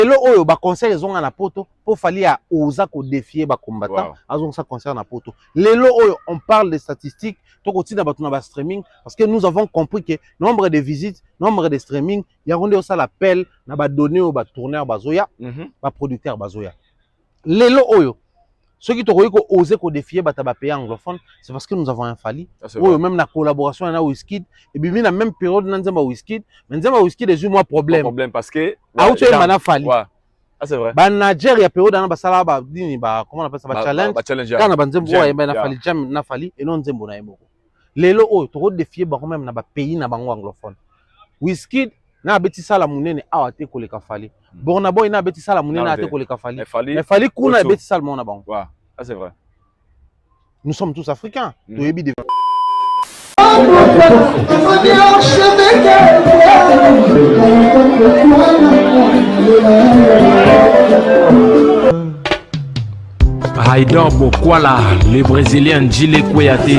lelo oyo ba conseil ezonga na poto pour fali à osa ko défier ba combattant azonga ça concerne na poto lelo oyo on parle des statistiques to ko tina batuna ba streaming parce que nous avons compris que nombre de visites nombre de streaming ya ronde ça l'appel na ba donner au ba tourneur bazoya ba producteur bazoya lelo oyo ceux qui t'ont osé défier bataba pays anglophone, c'est parce que nous avons un fali. Ou même la collaboration avec Wizkid. Et puis dans la même période, nous avons Wizkid. Mais nous avons Wizkid des mois problème. Problème parce que. Ah, tu es fali. Ah, c'est vrai. Bah, Niger, il y a période dans basala bah, comment on appelle ça, bah, challenge. Quand on a banzembo, il y a fali, jam, na fali, et non zembo na emo. Lelo, oh, tu défier bah, même na ba pays na bango anglophone. Wizkid, na beti sala munene awa te koleka fali. Burna Boy na beti sala munene a te koleka fali. Mais fali kuna beti sala mona bango. Ah, c'est vrai. Nous sommes tous africains. Haïdor Bokwala, le Brésilien Djile Kouyaté.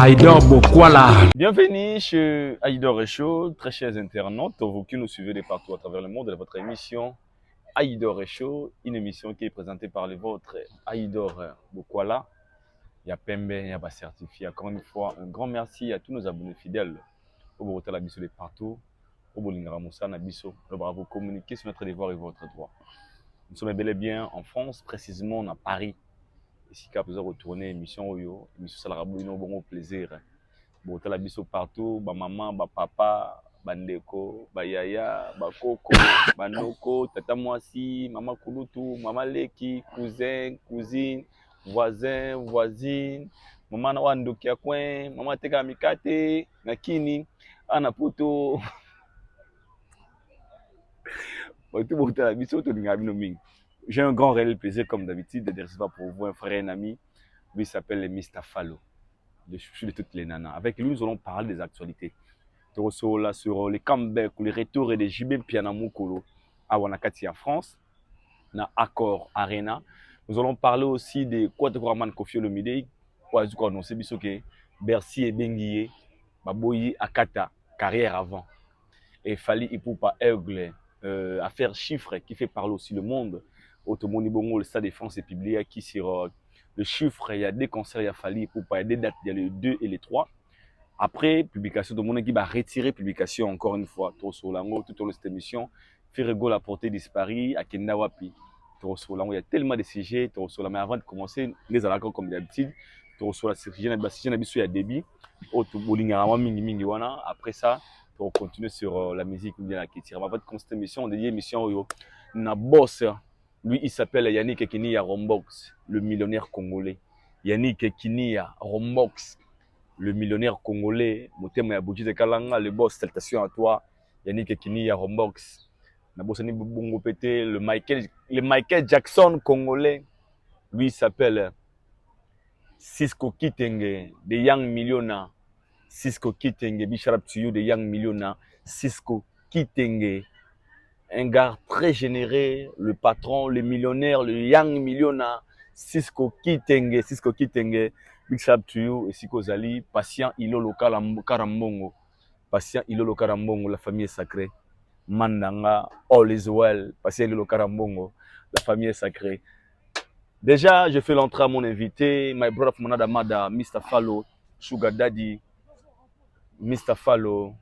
Haïdor Bokwala. Bienvenue chez Haïdor Show, très chers internautes, vous qui nous suivez de partout à travers le monde, de votre émission Haïdor Show, une émission qui est présentée par le vôtre Haïdor Bokwala. Il y a Pembe, il y a certifié. Encore une fois, un grand merci à tous nos abonnés fidèles. Pour vous retrouver la biso de partout, pour vous lingaramoussa na biso, pour vous communiquer sur notre devoir et votre droit. Nous sommes bel et bien en France, précisément à Paris. Ici, quand vous retourner émission Oyo, émission Salarabou, nous avons plaisir. Pour vous la biso partout, ba maman, ba papa, bandeko, ba yaya, ba koko, ba noko, tata mwasi, maman kulutu, maman leki, cousin, cousine, voisin, voisine, maman na wandoki ya kwen, maman teka mikate, na kini, ana poto. J'ai un grand réel plaisir, comme d'habitude, de recevoir pour vous un frère et un ami. Lui s'appelle Mr. Fallo, le chouchou de toutes les nanas. Avec lui, nous allons parler des actualités. Là, sur les comebacks ou les retours et des JB Pianamukolo à Wanakati en France, na Accor Arena. Nous allons parler aussi de Kwatokuraman Kofi Olomide, on sait bien que Bercy et Benguié, Baboyi Akata, carrière avant. Et Fali Ipupa Aigle, affaire chiffre qui fait parler aussi le monde. Automoni Bongo, le Stade de France est publié qui sur le chiffre, il y a des concerts, il y a Fali Ipupa, il y a des dates, il y a les 2 et les 3. Après, publication de mon équipe va retirer publication encore une fois. Trosolango, tout au long de cette émission, Ferrego la portée disparue à Kendawapi. Trosolango, il y a tellement de sujets. Trosolango, mais avant de commencer, les alacos comme d'habitude. Trosolango, il y a débit. Après ça, pour continuer sur la musique ou bien la kitira. Avant de commencer cette émission, on a dit émission na boss. Lui, il s'appelle Yannick Ekinia Rombox, le millionnaire congolais. Yannick Ekinia Rombox, le millionnaire congolais. Motema ya Bouti de Kalanga, le boss, salutations à toi. Yannick Ekinia Rombox. Na boss ni Bongo Pété, le Michael Jackson congolais. Lui, il s'appelle Cisco Kitenge, the Young Millionaire. Cisco Kitenge, big shout out to you, the Young Millionaire. Cisco Kitenge, un gars très généreux, le patron, le millionnaire, le Young Millionaire. Cisco Kitenge, big shout out to you. Et Siko Zali, patient Ilolo Karambongo. Patient Ilolo Karambongo, la famille est sacrée. Mandanga, all is well. Patient Ilolo Karambongo, la famille est sacrée. Déjà, je fais l'entrée à mon invité, my brother from Monadamada, Mr. Fallo, Sugar Daddy, Mr. Fallo,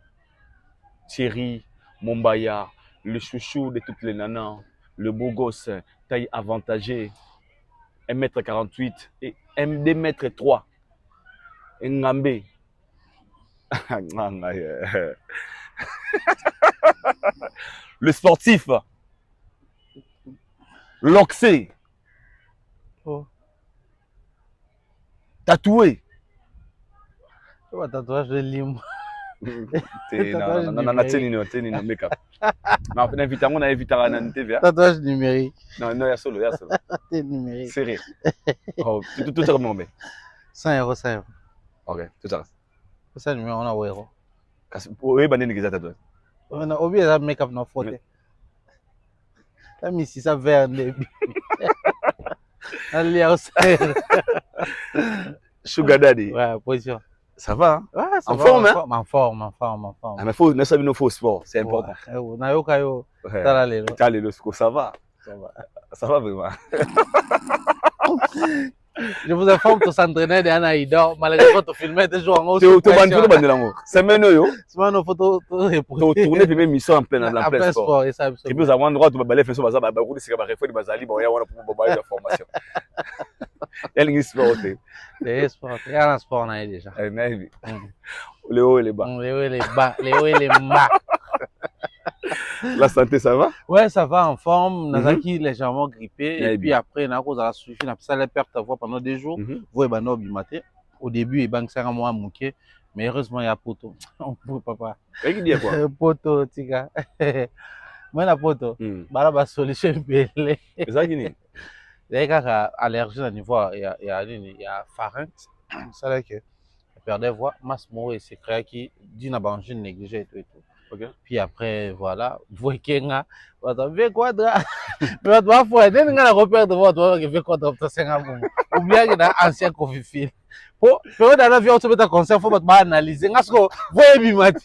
Thierry, Mombaya, le chouchou de toutes les nanas, le beau gosse, taille avantagée, 1m48 et 2m3. Ngambé. Le sportif, l'oxé, tatoué, Un tatouage de lime. Non, make-up. Mais en fait, on a invité à la TV. Tatouage numérique. Non, il y a solo, il y a solo. C'est numérique. C'est rire. Oh, tout est remonté. 100 euros, 100 euros. Ok, tout ça. Ça, numéro, on a 1 euro. Oui, ben, il y a tatouage. On a oublié ça, make-up, non, faute. T'as mis si ça vert, allez, au Sugar Daddy. Ouais, position. Ça va, hein? Ouais, ça En va, forme, hein? En forme. Ah, mais faut, ne savez nous faux sport, c'est important. Nayo kayo, T'as les losco, ça va. Ça va vraiment. Je vous informe que s'entraîner de Anaïda, malgré que tu filmais des jours en haut. Tu vas te l'amour. C'est maintenant, c'est une photo. Tu tournes puis même mission en plein sport. Et puis vous avez un droit de balayer faire ça, bah beaucoup c'est que réfléchir bazali, bon, il y a pour bailler la formation. Elle est sport. Les sports, il y a un sport on a déjà. Les hauts et les bas. Les hauts et les bas, les hauts et les bas. La santé, ça va? Ouais, ça va en forme. Nazaki légèrement grippé. Et puis après, na cause à la suivi, na ça la perte à voix pendant 2 jours. Voyez, bah, non, bimaté. Au début, il banque 5 mois à mouquer. Mais heureusement, il y a poto. On peut papa. Et qui dit quoi? Poto, tika. Moi, la poto. Bah, la solution est belle. C'est ça qui dit? Il y a allergie à niveau, il y a pharynx. Ça là que perdait voix, masse mot et c'est créé qui dit na bangine négligée et tout et tout. Okay. Puis après voilà, vous kenga, vous avez quadra. Mais toi faut aider nga repère de voix toi que fait quadra ça c'est un bon. Ou bien que na ancien coffee fil. Pour dans la vie on se met à concert faut pas analyser nga ce que voyez bimati.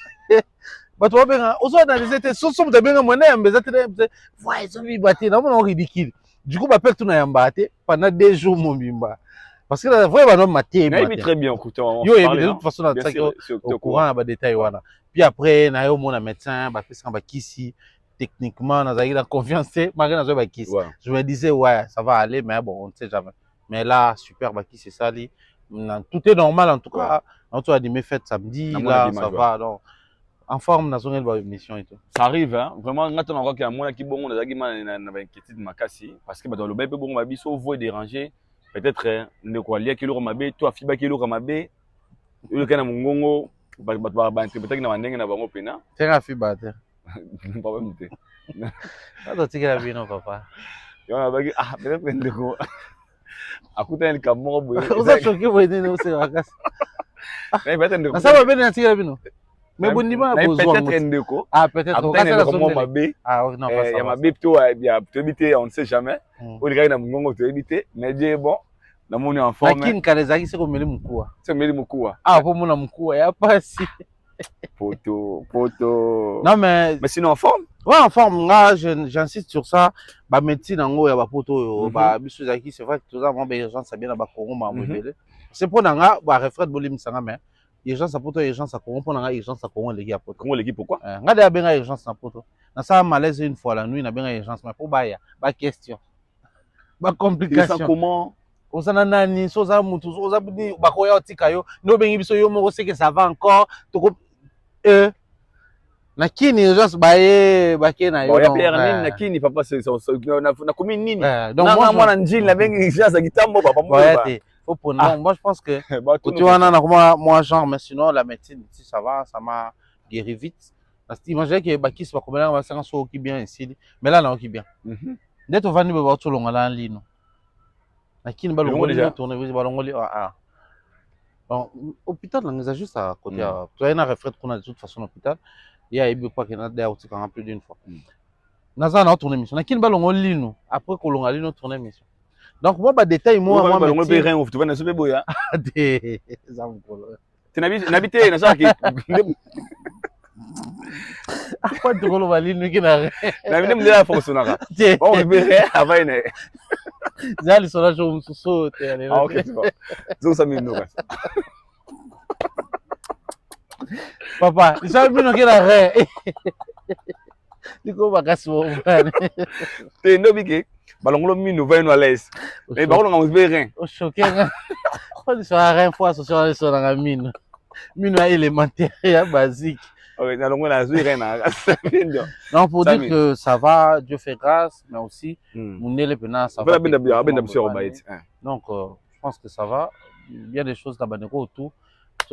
Bato ba benga ozo analyser te so so benga mona mbeza te voyez so bimati na mon ridicule. Du coup, je tout pendant 2 jours mon bimba. Parce que la vraie banane maté. Mais très bien, écoute. Yo, de toute façon, au courant, bah détail voilà. Puis après, na yo mon médecin, bah fait ça bah kisi. Techniquement, na zaï la confiance, malgré na zo bah kisi. Je me disais ouais, ça va aller, mais bon, on ne sait jamais. Mais là, super bah kisi ça li. Tout est normal en tout cas. On a dit mes fêtes samedi, là, ça va donc. En forme nationale de mission et tout. Ça arrive, hein. Vraiment, quand on a un qui bon, on a inquiétude makasi parce que dans le bébé bon, ma biso voit déranger. Peut-être ne quoi lier qui l'aura mabé, toi fiba qui l'aura mabé. Le kana mungongo, bah interpréter que na ndenge na bango pena. C'est la fiba terre. Pas même té. Attends, tu la vie non papa. Yo na bagi peut-être ndeko. Akuta el kamoro boye. On a choqué pour aider nous c'est vacances. Mais peut-être ndeko. Ça va bien na tigala bino. Mais bon ni pas peut-être ndeko. Ah peut-être on a comment mabé. Ah non pas ça. Il y a mabé plutôt bien habiter, on ne sait jamais. Au gars na mungongo to habiter, mais Dieu bon. Na moni en forme. Lakini kalezaki c'est comme mkua. C'est meli mkua. Ah pour mon mkua, ya pas si. Poto. Non mais sinon en forme. Ouais, en forme, là, j'insiste sur ça. Bah, médecine, en gros, il y a pas poto, bah, bisu zaki, c'est vrai que tout ça, moi, ben, gens, ça bien là-bas, Congo, m'a modélé. C'est pour n'anga, bah, refrain de bolim, ça mais, les gens, ça poto, les gens, ça Congo, pour n'anga, les gens, ça Congo, les gars, poto. Congo, les gars, pourquoi? Nga de bien, les gens, ça poto. Dans ça, malaise une fois la nuit, n'a bien, les gens, mais pour bah, bah, question. Bah, complication. Comment? Osana nani, soza mutu, soza budi, bah, koya otika yo, no bengi biso yo, mo sait que ça va encore, toko, nakini urgence baye bakena yo. Bon, ya plaire nini nakini papa c'est na komi nini. Donc moi na njini la bengi urgence kitambo papa moi. Faut pour non, moi je pense que tu vois na moi genre mais sinon la médecine si ça va, ça m'a guéri vite. Parce que imagine que bakis va combien va ça so qui bien ici, mais là non qui bien. Dès on va ni ba to longa la lino. Nakini ba longo déjà tourner ba longo li bon hôpital là nous a juste à côté tu as une retraite qu'on a de toute façon hôpital. Il y a eu quoi qu'il y en a d'ailleurs plus d'une fois. Naza na tourner mission. Nakini balongo lino après ko longa lino tourner mission. Donc moi ba détail moi balongo pe rien tu vas na sobe boya. Des zamkolo. Tu n'habites na ça qui Apa tu ko balino kina. Na vile mdela fonctionnera. Bon on verra avant une. Zali sola jo msuso te ale. Ah OK c'est bon. Zo ça mino ka. Papa, il s'est mis dans quelle arrêt. Du coup, on va se voir. T'es nobike. Balongolo mino va à l'aise. Mais balongolo on se verra. Au choqué. On dit ça rien fois sur la mine. Mine élémentaire basique. Oui, non, pour dire que ça va, Dieu fait grâce, mais aussi, mon élève, ça va. Donc, je pense que ça va. Il y a des choses là-bas autour.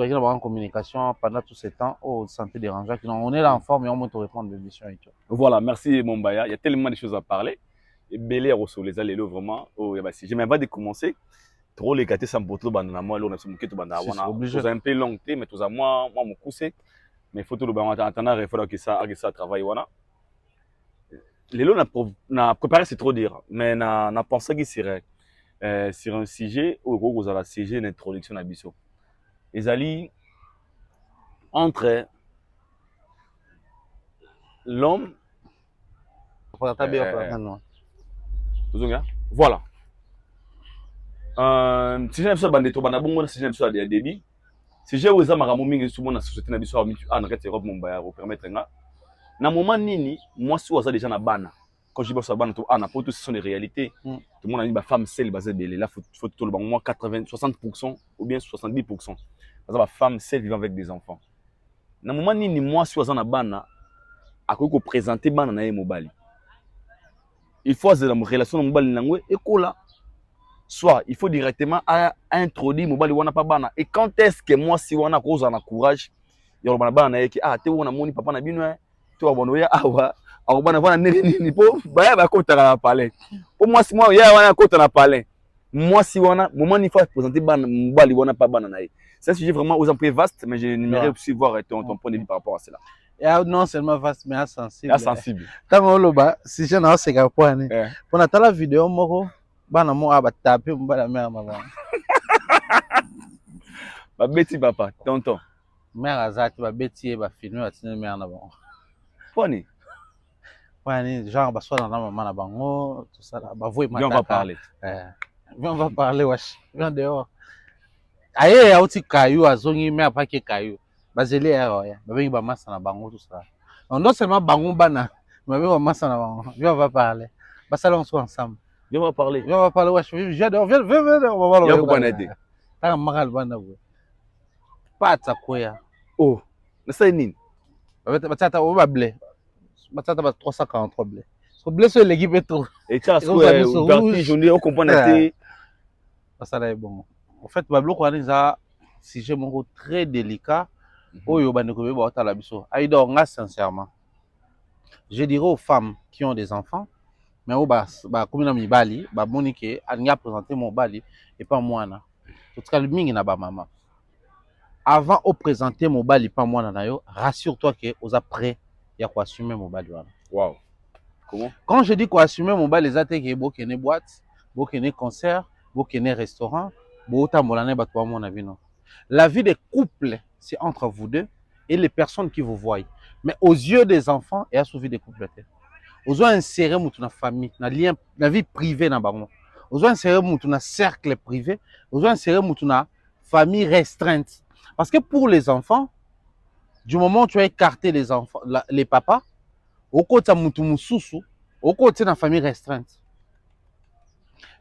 tu as en communication pendant tout ce temps, oh, santé dérangeant. On est là en forme et on peut te répondre l'émission. Voilà, merci Mombaya. Il y a tellement de choses à parler. Et Bélé Rosso, les allélos, vraiment. Oh, si j'ai même pas de commencer. Trop les gâtés sans poteau, bandana moi, l'on a son bouquet, bandana. C'est un peu long, mais tout ça, moi, mon coussé. Mais faut tout le monde entendre, il faut que ça travaille, voilà. Les lots n'a préparé, c'est trop dire. Mais n'a pensé qu'il serait sur un sujet, au gros, vous avez un sujet d'introduction à Bissot. Les alliés, entre l'homme. Voilà. Si j'ai besoin de bande bon si j'ai besoin de débit si j'ai besoin de mingi sous mon société na biso en fait Europe Mombaya pour permettre na moment nini moi si vous déjà na bana quand je bosse à bana to ana pour tout ce sont des réalités tout le monde a dit ba femme seule basée belé là faut tout le moins 80 60% ou bien 70% parce que ba femme seule vivant avec des enfants na moment nini moi si vous na bana a ko présenter bana na mobali il faut avoir une relation na mobali nangwe et kola. Soit il faut directement introduire mobile wana pa bana et quand est-ce que moi si wana cause en courage yo bana bana yeki te wona moni papa na bino to bono ya awa au bana wana ni po ba ba kota na parler pour moi si moi ya wana kota na parler moi si wana moment il faut présenter bana mobile wana pa bana na c'est un sujet vraiment aux emplois vaste mais je n'aimerais aussi voir ton point de vue par rapport à cela. Et non seulement vaste mais sensible. Sensible. Tant loba si je na se ka point pour na la vidéo moko bana mo aba taper mbala mère maman ba beti papa tonton mère azati ba beti ba filmer ba tine mère na bon poni genre ba soit na maman na bango tout ça là ba voix mataka on va parler on va parler wesh viens dehors aye ya uti kayu azongi mère pas ke kayu ba zeli ya ba bengi ba massa na bango tout ça non seulement bango bana mais ba massa na bango viens on va parler ba salon soit ensemble. Viens, on va parler. Viens, on va parler. Viens, on va voir. Viens, on va aider. T'as un maral bana. Pas de quoi. Oh, mais ça est nini. Batata, on va blé. Batata, 343 blé. Ce blé, c'est l'équipe est trop. Et tu as ce parti journée, on comprend la ça là est bon. En fait, Bablo, quand on a si j'ai mon très délicat, oh, yo, bana, kobe, ba, la biso. Aïda, on a sincèrement. Je dirais aux femmes qui ont des enfants. Mais au bas, comme on a mis Bali, Monique, elle a présenté mon Bali et pas moi. En tout cas, le ming n'a pas maman. Avant de présenter mon Bali, pas moi, rassure-toi que vous êtes prêts à assumer mon Bali. Wow. Comment? Quand je dis qu'on assume mon Bali, les athées qui sont des boîtes, des concerts, des restaurants, la vie des couples, c'est entre vous deux et les personnes qui vous voient. Mais aux yeux des enfants, il y a souvent des couples. Vous avez inséré dans famille, dans lien, dans vie privée dans bango. Vous avez inséré dans cercle privé, vous avez inséré dans famille restreinte. Parce que pour les enfants, du moment où tu as écarté les enfants, les papas, au côté de la famille restreinte.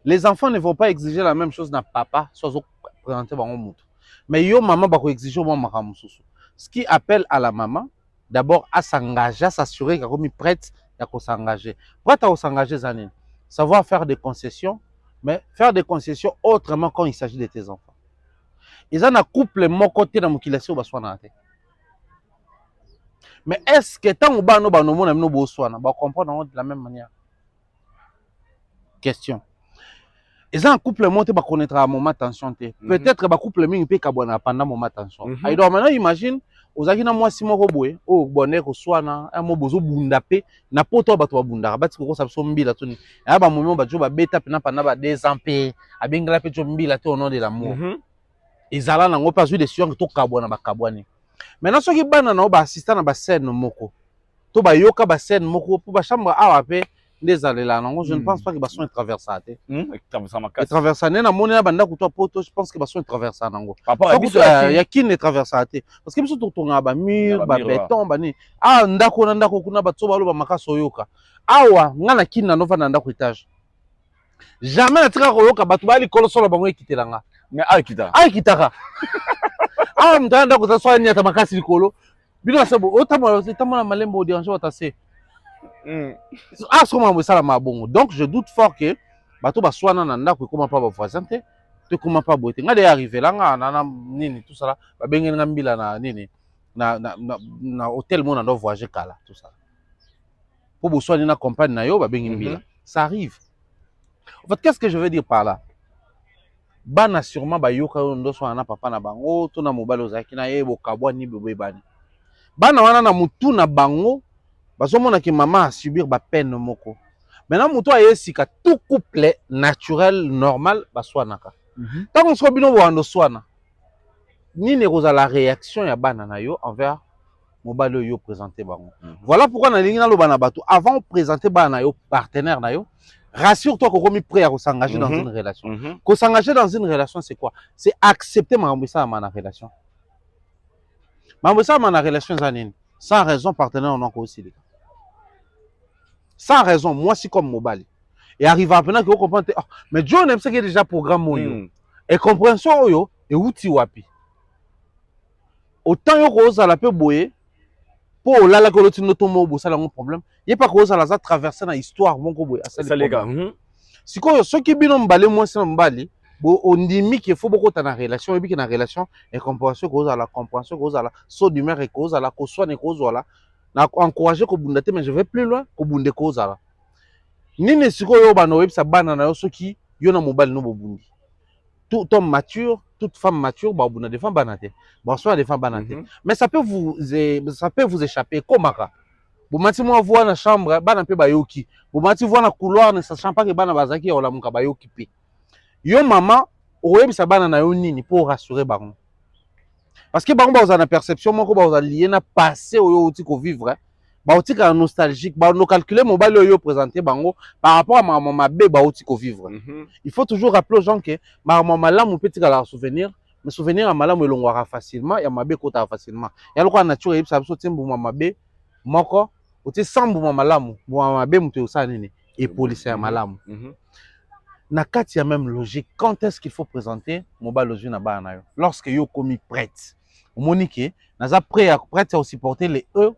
Les enfants ne vont pas exiger la même chose dans papa, soit présenter bango. Mais yo maman va exiger au maman. Ce qui appelle à la maman, d'abord à s'engager, à s'assurer qu'elle est prête à s'engager. Pourquoi s'engager, Zanine? Savoir faire des concessions, mais faire des concessions autrement quand il s'agit de tes enfants. Ils ont un couple mon côté dans mon kilation mais est-ce que tant que nous va comprendre de la même manière? Question. Ils ont un couple monté va connaître à un moment tension. Peut-être que couple ming peut kabona pendant moment tension. Alors maintenant imagine ozaki na mwasi moko boye o bonne ko swana un mo bozo bunda pe na poto bato ba bunda ba tiko ko sabso mbila tuni ya ba momo ba jo ba beta pe na pendant ba 2 ans pe abengala pe jo mbila te au nom de l'amour ezala na ngo pas de sûr to kabona ba kabwani maintenant soki bana na ba assistant na ba scène moko to ba yoka ba scène moko pour ba chambre awa pe Désolé, je ne pense pas que Basson est traversé. Traversé, na monnaie banda kuto poto, je pense que Basson est traversé nango. Il y a qui n'est traversé parce que biso to tonga ba mur, ba béton, ba ni. Ah ndako kuna ba tsoba lo ba makaso yoka. Awa ngana kina nova na ndako étage. Jamais na tika koyoka batu ba li kolo solo bango ekitelanga. Mais akita. Akitaka. Ah mtanda ko taswa ni ata makasi likolo. Bino sabo otama malembo déranger watase. Donc je doute fort que bato baswana na ndako comment pas ba voisin te te comment pas boiter nga de arrivé là nga na nini tout ça là ba bengi nga mbila na nini na hôtel mon ando voyager kala tout ça pour bo soigner na compagne na yo ba bengi mbila ça arrive. En fait, qu'est-ce que je veux dire par là? Bana sûrement ba yoka ndo so na papa na bango to na mobile ozaki na ye bokabwa ni bebe bani. Bana wana na mutu na bango bazomona ki maman a subir ba peine moko. Maintenant mutu a yesika tout couple naturel normal baswanaka. Tant qu'on soit bino bo swana. Nini roza la réaction ya bana na yo envers mobile yo présenté bango. Voilà pourquoi na lingi na loba na bato avant de présenter bana yo partenaire na yo. Rassure-toi qu'on est prêt à s'engager dans une relation. Qu'on s'engager dans une relation, c'est quoi? C'est accepter ma relation. Ma relation, sans raison, partenaire, on a aussi. Sans raison, moi, c'est comme mobile. Et arrive à peine que vous comprenez, oh, mais Dieu n'aime ça qui est déjà programme. Et compréhension, et outil wapi. Autant yo rose à la peu boyer. Pour là la colotine notomo ça un problème il y a pas cause à la traverser dans histoire mon kobo ça les gars si quoi ceux qui binom balé moi c'est mbali bo on dit qu'il faut beaucoup dans relation et puis dans relation et compréhension cause à la compréhension cause à la saut d'humeur et cause à la caution et cause voilà na encourager ko bundate mais je vais plus loin ko bunde cause à la nini si quoi yo bano web ça banana yo ceux qui yo na mobile no bobundi tout homme mature, toute femme mature, bah, vous n'avez pas banaté. Bon, soit des femmes banaté. Mais ça peut vous échapper. Comment ça? Vous m'avez moi voir dans la chambre, bah, un peu bayoki. Vous m'avez voir dans le couloir, ne sachant pas que bana bazaki ou la muka bayoki pi. Yo maman, oué ça banana yo nini pour rassurer baron. Parce que baron bah vous avez la perception, moi vous avez lié na passé au outil qu'on vivre. Bah outil ka nostalgique, bah nous calculer mobile yo présenté bango par rapport à ma maman bé bah outil qu'on vivre. Il faut toujours rappeler aux gens que ma maman là mon petit la souvenir, mais souvenir à malam elongwara facilement et ma bé kota facilement. Ya lokwa nature yip ça sauter bu maman bé moko outil sans bu maman lamu, bu maman bé muto ça nini et policier malam. Na kati ya même logique, quand est-ce qu'il faut présenter mobile aux na ba na yo? Lorsque yo commis prête. Monique, naza prêt à supporter les e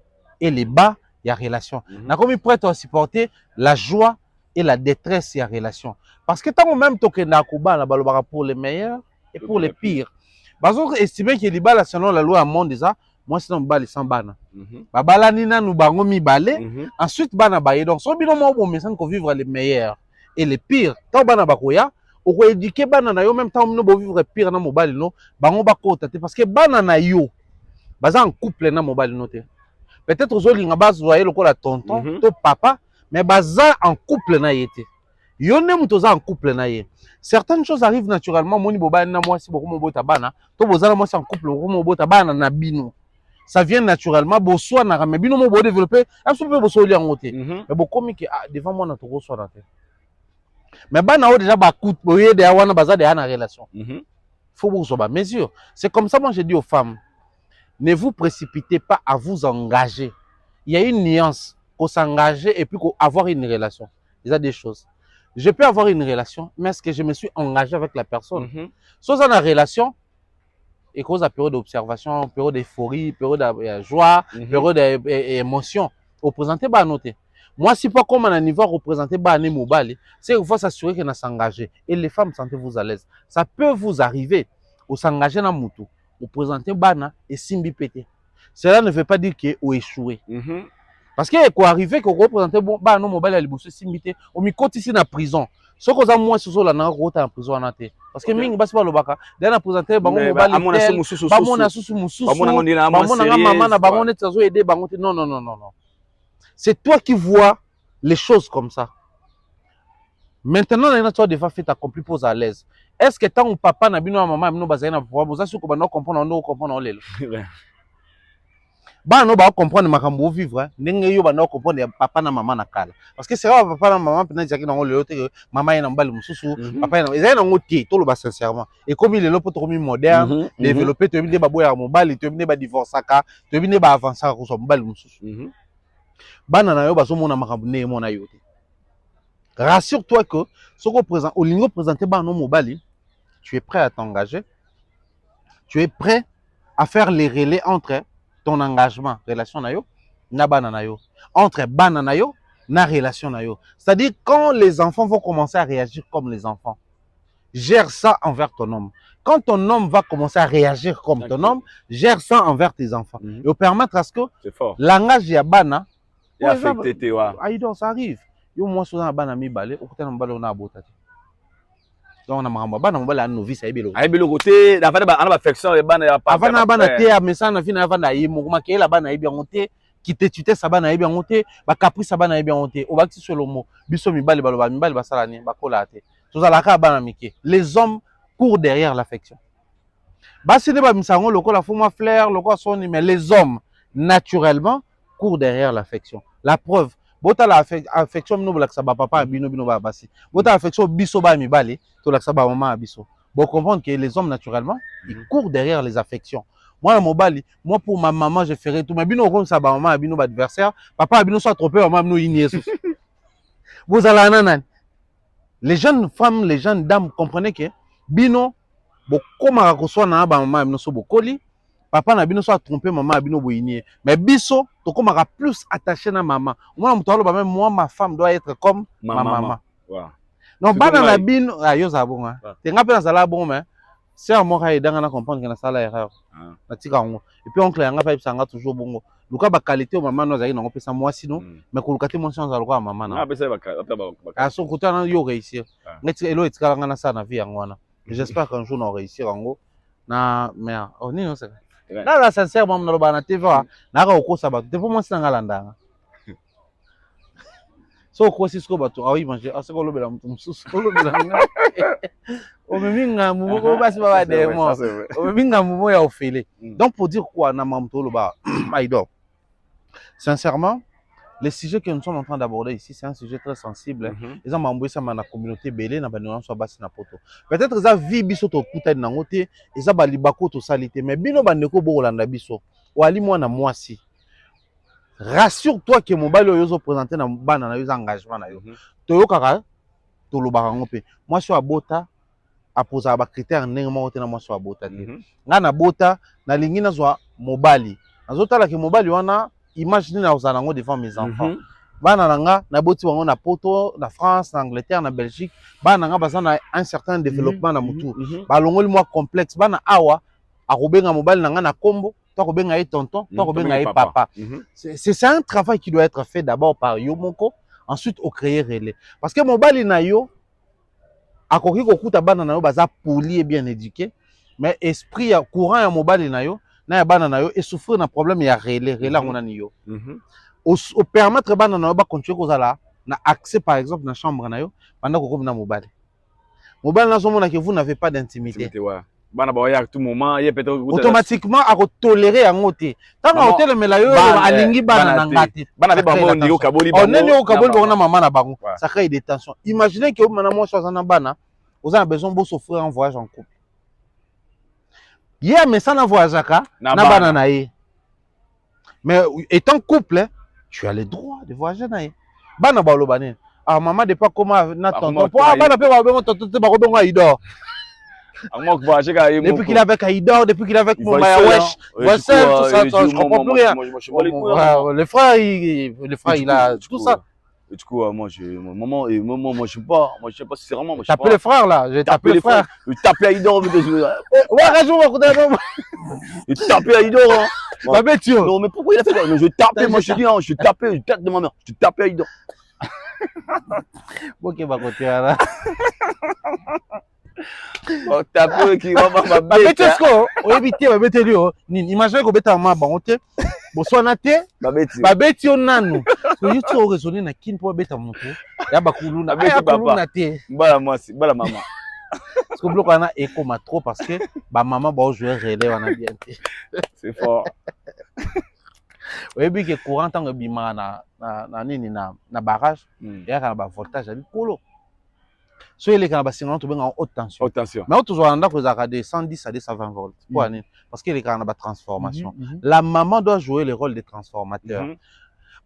et les bas, il y a relation. N'a comme prêt à supporter la joie et la détresse, il y a relation. Parce que tant que même token na kuba la balobara pour les meilleurs et pour les pires. Parce qu'on estime que les balles selon la loi à monde déjà, moi c'est un bal sans bana. Babala nina nous bango mi balé, ensuite bana baye. Donc son bilan mo bon mais qu'on vivre les meilleurs et les pires. Tant bana bakoya, on ko éduquer bana na yo même temps no bo vivre pire na mobile no, bango bakota parce que bana na yo baza en couple na mobile no te. Peut-être aux autres, ils voyez le la tonton, ton papa, mais baza en couple na yete. Yone mutoza en couple na ye. Certaines choses arrivent naturellement. Moni boba na moi si beaucoup mon bota bana. To bozala moi si en couple mon bota bana na bino. Ça vient naturellement. Bo soit na mais bino mo bo développer. Absolument bo so li en côté. Mais bo comme que devant moi na to so na te. Mais bana o déjà ba coûte boye de wana baza de na relation. Faut bo so ba mesure. C'est comme ça moi j'ai dit aux femmes. Ne vous précipitez pas à vous engager. Il y a une nuance pour s'engager et puis avoir une relation. Il y a des choses. Je peux avoir une relation, mais est-ce que je me suis engagé avec la personne? Si on a une relation, et cause à période d'observation, période d'euphorie, période de joie, période d'émotion, représenter bah noter. Moi, si pas comme un niveau représenter bah mobile, c'est qu'il faut s'assurer qu'on a s'engager. Et les femmes, sentez-vous à l'aise. Ça peut vous arriver au s'engager dans moutou. Vous présentez bana et simbi pété. Cela ne veut pas dire que vous échouez. Parce que quoi arriver que vous représentez bana mobile à l'ibousse simbité, au mi côté ici na prison. Ce que vous avez moins sur la nana en prison en athée. Parce que ming basse pas le baka. D'ailleurs na présenter bango mobile. Bango na susu mususu. Bango na maman na bango net zo aider bango. Non non non non non. C'est toi qui vois les choses comme ça. Maintenant, il y a toi déjà fait accompli pour à l'aise. Est-ce que tant que papa n'a bino maman bino bazana na pouvoir vous assurer que bano comprendre on comprendre lelo. Ba no ba comprendre makambo vivre ndenge yo ba no comprendre papa na maman na kala. Parce que c'est vrai papa na maman peut dire que na lelo te maman ina mbali mususu papa ina ezali na ngoti to lo ba sincèrement. Et comme il est là pour trop moderne, développer te bine ba boya mobile, te bine ba divorçaka, te bine ba avancer ko so mbali mususu. Bana na yo ba so mona makambo ne mona yo te. Rassure-toi que ce qu'on présente, au lieu de présenter un mobile, tu es prêt à t'engager, tu es prêt à faire les relais entre ton engagement, relation na yo, na banana yo, entre banana yo, na relation na yo. C'est-à-dire quand les enfants vont commencer à réagir comme les enfants, gère ça envers ton homme. Quand ton homme va commencer à réagir comme ton homme, gère ça envers tes enfants. Et au permettre à ce que langage yabana, ça arrive. Yo moi souvent bana mi balé, au côté na na bota. Donc on a mamba bana mbala novice ayebelo. Ayebelo côté, na va ba affection e bana ya papa. Avant bana te a message na fina avant na yimo kuma ke la bana yebi ngote, qui te tute sa bana yebi ngote, ba caprice sa bana yebi ngote. O bakti solo mo, biso mi bale baloba mi bale basala ni ba kola te. Tozalaka bana mike. Les hommes courent derrière l'affection. Basi ne ba misango lokola fuma fleur, lokola soni, mais les hommes naturellement courent derrière l'affection. La preuve, bota la affection no bolaksa ba papa bino bino ba basi. Bota affection biso ba mi bale, to laksa ba maman biso. Bon comprendre que les hommes naturellement, ils courent derrière les affections. Moi mon bali, moi pour ma maman je ferai tout, mais bino comme ça ba maman bino ba adversaire, papa bino soit trop peur maman bino yini Jesus. Vous allez nanan. Les jeunes femmes, les jeunes dames comprenez que bino bokoma ko so na ba maman bino so bokoli. Papa na bino so a trompé maman abino boyini, mais biso to komaka plus attaché na maman. Moi mutalo ba même moi ma femme doit être comme ma maman. Wow. Non bana na bino ayo za bonga. Te ngape na sala bon mais c'est à moi ka idanga na comprendre que na sala erreur. Na tika ngo. Et puis oncle yanga pa bisanga toujours bongo. Luka ba qualité o maman no za ina ngopesa moi sinon mais ko lukati mon chance aloko maman na. Ah pesa ba ka so kutana yo réussir. Ngeti elo etikala ngana sa na vie yangwana. J'espère qu'un jour on réussir ngo na mais oh ni no c'est là, sincèrement, on a un TV. Na ka okosa ba. Te pour moi c'est ngalanda. So ko sisko ba to awi manger. Asa ko lobela msusu. Ko lobela nga. O meminga mumo ko basi ba de mo. O meminga mumo ya ofele. Donc pour dire quoi na mamto loba Maïdo. Sincèrement, les sujets que nous sommes en train d'aborder ici, c'est un sujet très sensible. Ils ont m'embrouillé ça dans la communauté belé, na banoan so basi na poto. Peut-être ça vie biso to kuta na ngote, eza ba libako to salité, mais bino bandeko bo kolanda biso. Wali mwana mwasi. Rassure-toi que mon balo yozo présenter na bana na yozo engagement na yo. To yo kaka to lobaka ngope. Moi so abota aposa ba critère ndenge mo na moi so abota te. Nga na bota na lingi na zo mobali. Azotala ke mobali wana imaginez na uzanango devant mes enfants. Bana nanga na boti wango na poto, na France, na Angleterre, na Belgique, bana nanga baza na un certain développement na mutu. Ba longoli moi complexe, bana awa akobenga mobali nanga na kombo, to akobenga ye tonton, to akobenga ye papa. C'est un travail qui doit être fait d'abord par yo moko, ensuite au créer relais. Parce que mobali na yo akoki kokuta bana na yo baza poli et bien éduqué, mais esprit courant ya mobali na yo na bana na yo et souffrir d'un problème ya relais on a ni yo au permettre bana na yo ba continuer kozala na accès par exemple na chambre na yo pendant ko na mobile na zo mona que vous n'avez pas d'intimité bana ba ya à tout moment il peut automatiquement à tolérer yango te tant que hôtel mais la yo alingi bana na ngati bana be bango ndiko kaboli bango on est kaboli bango na maman na bango ça crée des tensions. Imaginez que maintenant moi chose na bana vous avez besoin de souffrir en voyage en couple. Yeah, mais ça n'a voyage na bana na ye. Mais étant couple, tu as le droit de voyager na ye. Bana ba lobane. Ah maman de pas comment na tonton. Ah bana pe ba bengo tonton te ba ko bengo Aïdor. Depuis qu'il est avec Aïdor, depuis qu'il est avec mon wesh, wesh tout ça, je comprends plus rien. Le frère il a tout ça. Et du coup, moi, moi, je sais pas si vraiment. T'appelles le frère là, j'ai tapé le frère. Je tapais Aïdor. Ouais, rajoute-moi, je tapais Aïdor. Non, mais pourquoi il a fait ça? Je tapais, moi, je dis, je tapais, je tape de ma mère, je tapais Aïdor. Ok, bah, continuer là. Oh, tapé qui va ma bête. Bah, bête, on évite, bah, bête, lui, imagine qu'on bête à ma banque. Bonsoir Naté, babeti onanu. Je suis raisonné na kin pour beta moto. Ya bakulu na beti papa. Bala moi si, bala maman. Parce que bloc ana écho ma trop parce que ba maman ba jouer relais wana bien. C'est fort. Oui bi que courant tant que bima na nini na barrage, ya kana ba voltage ali kolo. So il est quand basinga to benga en haute tension. Haute tension. Mais toujours en d'accord za de 110 à 120 volts. Pour année parce qu'il est quand ba transformation. La maman doit jouer le rôle de transformateur.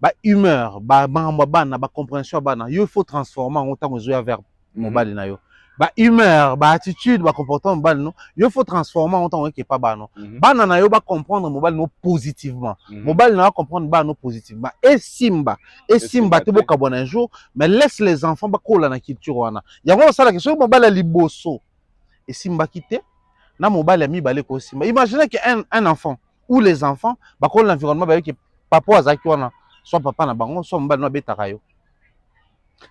Ba humeur, ba bana, ba compréhension bana. Il faut transformer en autant que jouer vers mobile na yo. Ba humeur, ba attitude, ba comportement mobile no. Il faut transformer en autant que pas bana. Bana na yo ba comprendre mobile no positivement. Mobile na comprendre bana no positivement. Et simba te boka bon un jour, mais laisse les enfants ba kola na culture wana. Yango ça la question mobile liboso. et simbaki te na mobali ya mibale ko simba. Imaginez que un enfant ou les enfants ba ko l'environnement ba que papa azaki wana soit papa na bango soit mobali no betaka yo.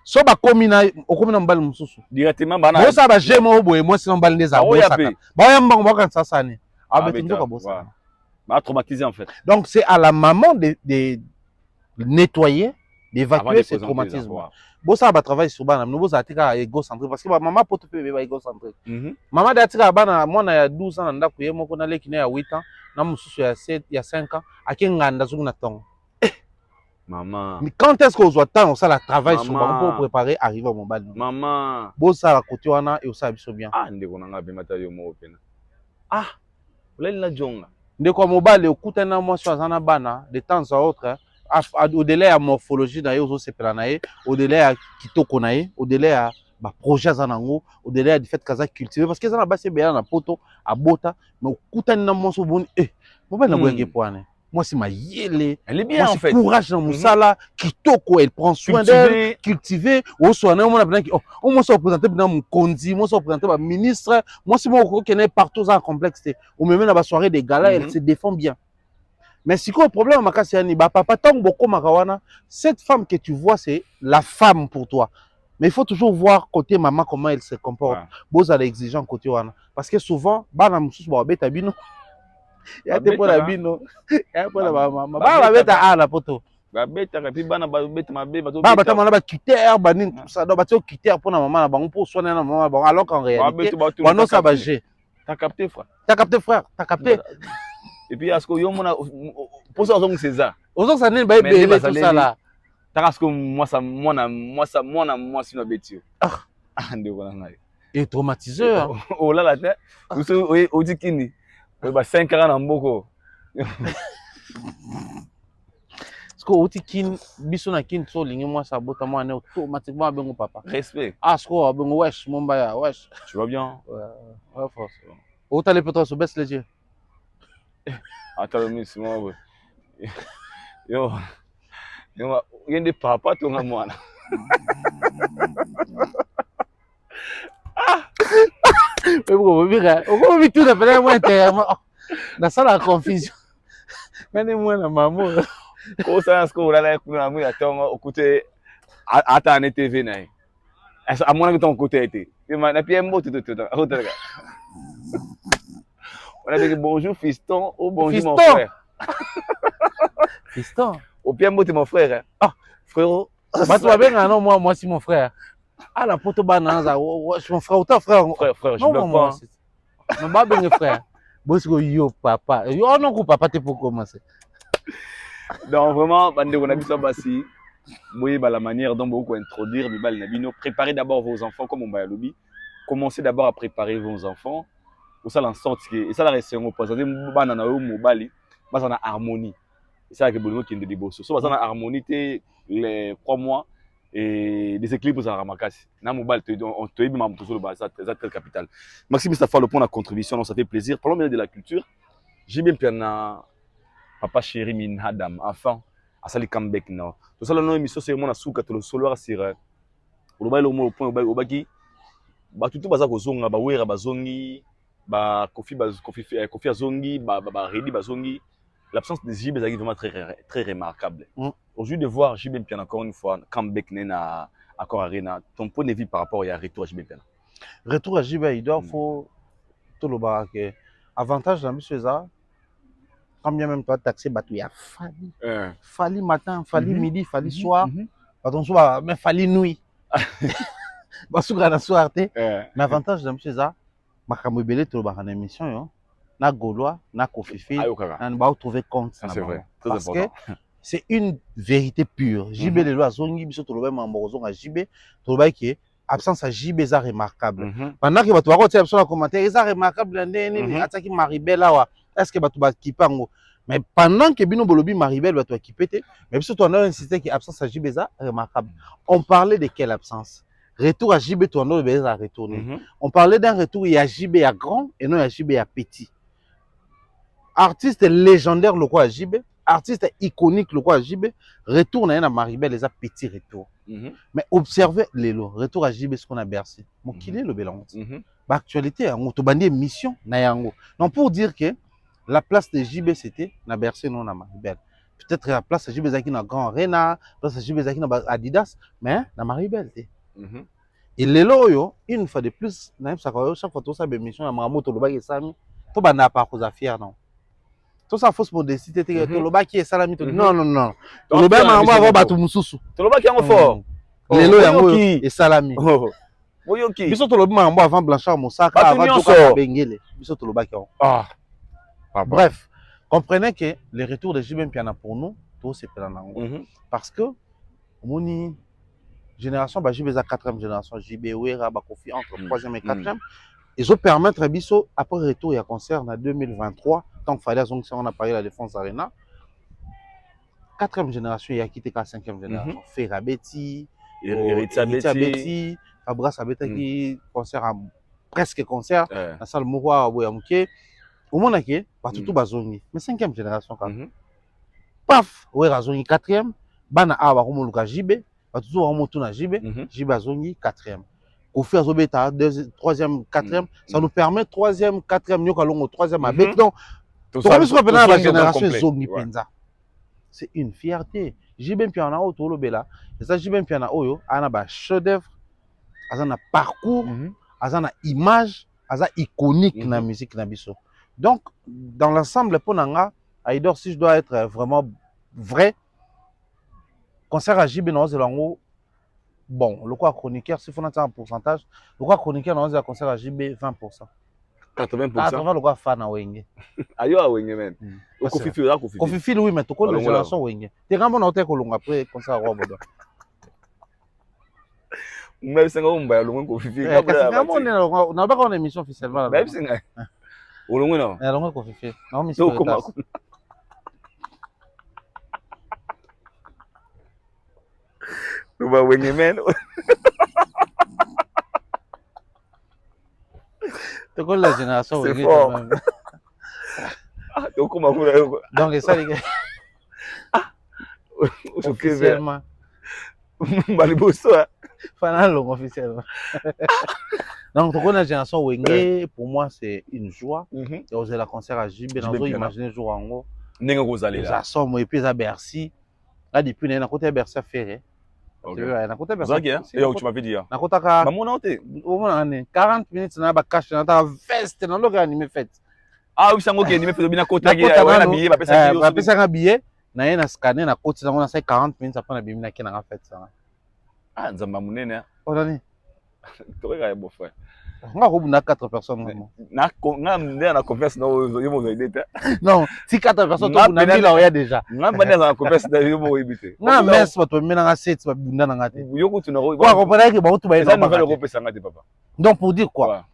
So ba komi na okomi na mobali mususu. Directement bana. Bo sa ba jemo boye moi sinon mobali ndeza bo saka. Ba ya mbango ba kan sasa ni. Abetunzo ka bo sa. Ba traumatisé en fait. Donc c'est à la maman de nettoyer, d'évacuer ces traumatismes. Bon ça va travailler sur bana, nous vous atika égocentrique parce que maman peut te faire égocentrique. Maman d'atika bana moi na 12 ans nda kuye moko na leki na ya 8 ans, na mususu ya 7 ya 5 ans, akenganda zungu na tongo. Maman. Mais quand est-ce qu'on doit temps ça la travail sur bana pour préparer arriver au mobile. Maman. Bon ça la côté wana et ça biso bien. Ah ndeko nanga be matayo mo pena. Ah. Oleli na jonga. Ndeko mobile okutana moi sur zana bana de temps à autre. Au-delà de la morphologie, au-delà de kitoko, au-delà de projet, au-delà du fait que ça cultivé, parce que ça n'a pas bien na poto, à bota, mais au coutan na mon sobon, moi c'est ma yele, elle est bien en fait. Courage dans Moussala, kitoko, elle prend soin d'elle, cultivé, au soin, on a besoin on m'a représenté dans mon condi, moi représenté par ministre, moi c'est moi qui est partout en complexe, au même dans la soirée des galas, elle se défend bien. Mais si quoi le problème makasi yani ba papa tant beaucoup makawana, cette femme que tu vois c'est la femme pour toi. Mais il faut toujours voir côté maman comment elle se comporte. Beaux à l'exigent côté wana parce que souvent bana mususu ba beta bino. Ya te pour la bino. Ya pour la maman. Ba beta a la poto. Ba beta ka pi bana ba beta ma be ba to. Ba bata mana ba quitter ba nin tout ça. Donc ba to quitter pour na maman na bango pour soigner na maman bango alors qu'en réalité ba non ça ba gé. T'as capté frère. T'as capté frère, t'as capté. Et puis, est-ce que yo mona pour ça on c'est ça. Aux ça n'est pas belé tout ça là. T'as ce que moi si betio. Ah ndeko na ngai. Et traumatiseur. Oh là là tête. Vous dit kini. Ba 5 ans na mboko. Parce que oti kin biso na kin so lingi moi ça bota moi automatiquement bengo papa. Respect. Ah sko bengo wesh mon baya wesh. Tu vas bien? Ouais force. Ota les peut-être se baisse les yeux. Attends, mais c'est moi. Yo, il y a des papas, tu as moi. Ah! On va tout de faire moi dans ça la confusion. Mais moi la maman. Comment ça est-ce qu'on a la moi attends au côté attends en TV naï. À mon avis ton côté était. Il m'a puis un mot tout. On a dit bonjour fiston ou bonjour mon frère. Fiston. Au bien mot mon frère. Ah, frérot. Bah toi bien non moi c'est mon frère. Ah la poto banana mon frère ou ton frère. Frère, je bloque pas. Non pas bien frère. Bosco yo papa. Yo non ko papa t'es pour commencer. Donc vraiment bande on a vu ça bassi. Moyé la manière dont beaucoup introduire Bibal Nabino, préparez d'abord vos enfants comme on va à lobby. Commencez d'abord à préparer vos enfants. Ou ça l'en sorte et ça la reste on pose des banana ou mobali bas en harmonie et ça que bolimo qui est des bosses so bas en harmonie les 3 mois et des équilibres ça ramakasi na mobile on te dit même tout sur le bas ça tel capital Maxime ça fait le point de contribution donc ça fait plaisir parlons bien de la culture j'ai bien piana papa chéri min adam enfant à sali comeback non tout ça la émission c'est mon asuka to le solo sur le bail au point au baki ba tout baza ko zonga ba wera bazongi ba Kofi Azongi, ba Redi Bazongi, l'absence de JB est vraiment très remarquable. Aujourd'hui de voir JB Mpiana encore une fois, comeback na Accor Arena, ton point de vue par rapport à retour à JB Mpiana. Retour à JB, il doit faut tout le barak. Avantage dans monsieur ça, quand bien même toi taxi batou ya fali matin, fali midi, fali soir, pardon soir, mais fali nuit. Basuka na soir té. Mais avantage dans monsieur ça. Makambo belé to ba en émission yo na Gaulois na Kofifi na ba trouver compte c'est vrai très parce important que c'est une vérité pure JB le loi zongi biso to lo ba mambo zonga JB to ba ki absence à JB za remarquable pendant que bato ba ko tia absence na commentaire za remarquable ndeni ataki Maribel awa est-ce que bato ba kipango mais pendant que bino bolobi Maribel bato équipé té mais biso to on a insisté que absence à JB za remarquable on parlait de quelle absence. Retour à JB, tu en as besoin à retourner. On parlait d'un retour, il y a JB à grand et non il y a JB à petit. Artiste légendaire, le quoi à JB, artiste iconique, le quoi à JB, retour à Maribel, les a petits retours. Mais observez les lots, retour à JB, ce qu'on a bercé. Mon qu'il est le bélange. actualité yango to bandi émission na yango. Donc pour dire que la place de JB c'était na Bercé non na Maribel. Peut-être la place de JB zaki na Grand Arena, place de JB zaki na Adidas, mais na Maribel. Et lelo yo une fois de plus na chaque fois to sa émission na Mamoto lobaki sami to banda pa ko za fier non. Tout ça fausse modestie te to lobaki salami to non non non. To lobaki mambo avant batu mususu. To lobaki yango fort. Lelo yango et salami. Boyoki. Biso to lobaki mambo avant Blanchard Mosaka avant to bengele. Biso to lobaki yango. Ah. Bref, comprenez que le retour de JB Mpiana pour nous, tout c'est plein nango. Parce que moni génération ba JB za 4e génération JB Wera ba Kofi entre 3e et 4e. Ils ont permettre biso après retour il y a concert en 2023 tant que fallait on a parlé de la Défense Arena. 4e génération il y a quitté la 5e génération. Ferra Betty, Eritia Betty, Fabrice Abeta qui concert presque concert la salle Mouroua Boyamuke. Au monde qui partout bazongi mais 5e génération quand paf Wera zongi 4e bana aba ko luka JB partout on na JB JB azongi 4e. Au fait, 3e, 4e, ça nous permet 3e, 4e, nous allons au 3e avec. Donc, la génération Zogni Penza. C'est une fierté. JB Mpiana Otolo Bela. Et ça, JB Mpiana Oyo, a un chef-d'œuvre, a un parcours, a une image, a un iconique dans la musique Nabiso. Donc, dans l'ensemble, pour Nanga, Aïdor, si je dois être vraiment vrai, concert à JB Naozelango, bon, le quoi chroniqueur, si on a un pourcentage, le quoi chroniqueur, on a un concert à JB 20%. 80%. 80% le quoi fan à Wenge. Ayo à Wenge, man. Kofi Fil, oui, mais tu connais la génération Wenge. Tu es quand même en tête après concert à Robodo. Même si on va le Kofi Fil. On n'a pas une émission officiellement. Même si on a non. On a Kofi Fil. Non, mais c'est comment. Tu vas Wenge, man. Tu connais la génération Wenge. C'est fort. Donc, ça, les gars. Officiellement. Officiellement. Donc, tu connais la génération Wenge, pour moi, c'est une joie. J'ai la concert à JB, dans imaginer jour en haut. Ça somme, et puis ça Bercy. Là, depuis, on a côté Bercy à faire. Tu m'avais dit. 40 minutes, on a cash, on a veste, on a animé fête. Ah oui, c'est un animé fait bien à côté. Il y a un billet, un billet. Na yena scanner na côté, on a 40 minutes après na bimina qui na fête ça. Ah, nzamba munene. Odani. Tu regardes mon frère. On a robuna 4 personnes. Na converse non, si 4 personnes tu na mila oya déjà. Na bana na converse na yo mo ibité. Na mess bato mena na 7 ba bunda na ngate. Yo ko tu na ro. Quoi comprendre que ba tu ba eza nouvelle Europe ça ngate papa. Donc pour dire quoi?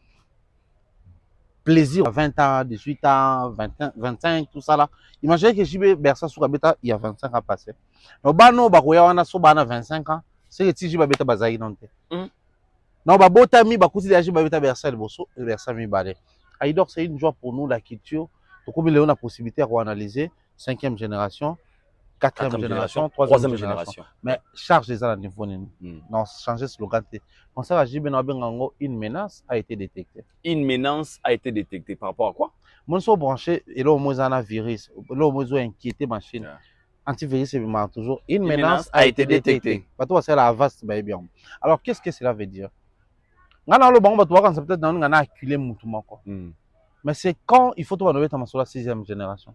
Plaisir à 20 ans, 18 ans, 20, 25, tout ça là. Imaginez que JB Bersa sur Abeta, il y a 25 ans passé. Mais bano bakoya wana so bana 25 ans, c'est que JB Bersa bazai non te. Non ba botami ba kuti de JB Bersa Bersa le bosso, Bersa mi balé. Aïdor c'est une joie pour nous la culture. Donc comme il a la possibilité à analyser 5e génération, 4e génération, 3e génération. Mais charge les à niveau non, changer slogan. On sait à JB Nabengango, une menace a été détectée. Une menace a été détectée par rapport à quoi? Mon so branché et là au moins un virus, là au moins inquiété machine. Antivirus c'est toujours une menace a été détectée. Pas toi c'est la vaste bien. Alors qu'est-ce que cela veut dire? Ngana lo bango bato quand peut-être dans ngana acculé mutuma quoi. Mais c'est quand il faut toi nouvelle sur la 6e génération.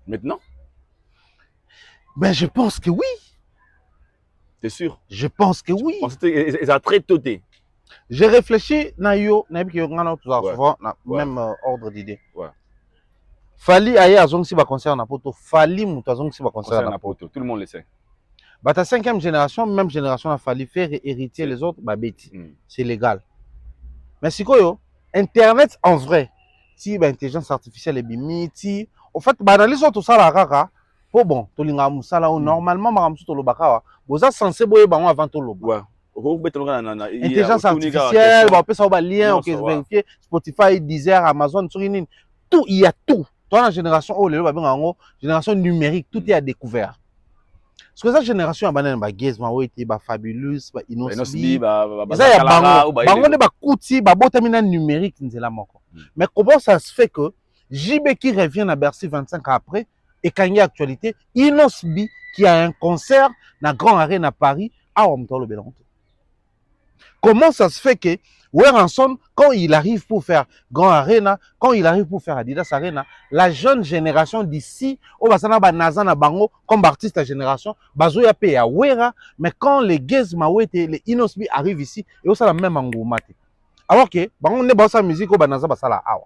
Maintenant? Ben je pense que oui. T'es sûr? Je pense que oui. Ils ont très toté. J'ai réfléchi, souvent même ordre d'idée. Ouais. Fali aye azong si ba concert na poto, Fali muto azong si ba concert na poto. Tout le monde le sait. Bah ta 5e génération, même génération a fallu faire hériter les autres, bah bêtis. C'est légal. Mais si quoi Internet en vrai, si bah intelligence artificielle est bimiti, en fait bah dans les autres ça la rara. Oh bon, tolinga musala normalement maramsu to lobaka vous êtes censé boyer bango avant to loba. Intelligence artificielle, bah peut ça ba lien OK vérifier Spotify, Deezer, Amazon, tout il y a tout. Toi la génération oh le ba benga génération numérique, tout est à découvert. Parce que cette génération, ba Gaze, ba Wete, ba Fabulous, ba Inosbi, ça ya bango ne ba kuti, ba botamina numérique nzela moko. Mais comment ça se fait que JB qui revient à Bercy 25 ans après et quand il y a actualité, Inosbi qui a un concert dans Grand Arène à Paris, à Omtolo Bélanto. Comment ça se fait que Weranson, quand il arrive pour faire Grand Arena, quand il arrive pour faire Adidas Arena, la jeune génération d'ici, au Basana Banazana Bango, comme artiste de la génération, Bazoya Pe à Wera, mais quand les Gaze Mawete, les Inosbi arrivent ici, et aussi la même engouement. Alors que, on est dans sa musique au Banaza Basala Awa.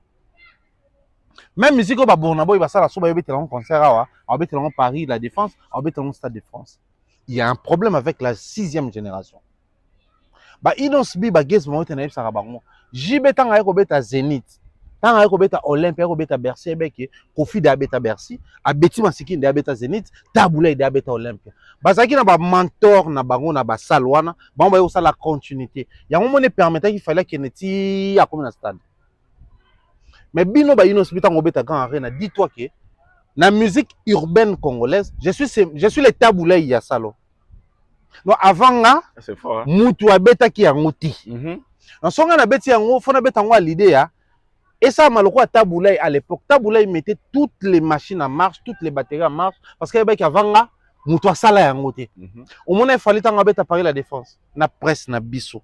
Même musique au Babonabo, il va ça la souba, il va être concert Awa, il va être Paris, la Défense, il va être Stade de France. Il y a un problème avec la 6e génération. Ba Inosbi ba Gaze Mawete na yebisa bango. JB tanga yako beta Zénith. Tanga yako beta Olympe yako beta Bercy beke Kofi da beta Bercy, abeti masiki da beta Zénith, Tabula da beta Olympe. Bazaki na ba mentor na bango na ba salwana, bango ba yo sala continuité. Ya mo ne permettait qu'il fallait que neti ya comme na stade. Mais bino ba Inosbi tanga beta Grand Arena, dis-toi que la musique urbaine congolaise, je suis le Tabula ya salo. Non, avant là, c'est fort. Moutou abeta ki yanguti. Non, songa na beti yango, fona beta ngo l'idée ya. Et ça, malheureusement, Taboulaye à l'époque, Taboulaye mettait toutes les machines en marche, toutes les batteries en marche, parce qu'avant là, Moutou a sala yanguti. Au moment où il fallait t'en beta Paris la Défense, na presse na biso.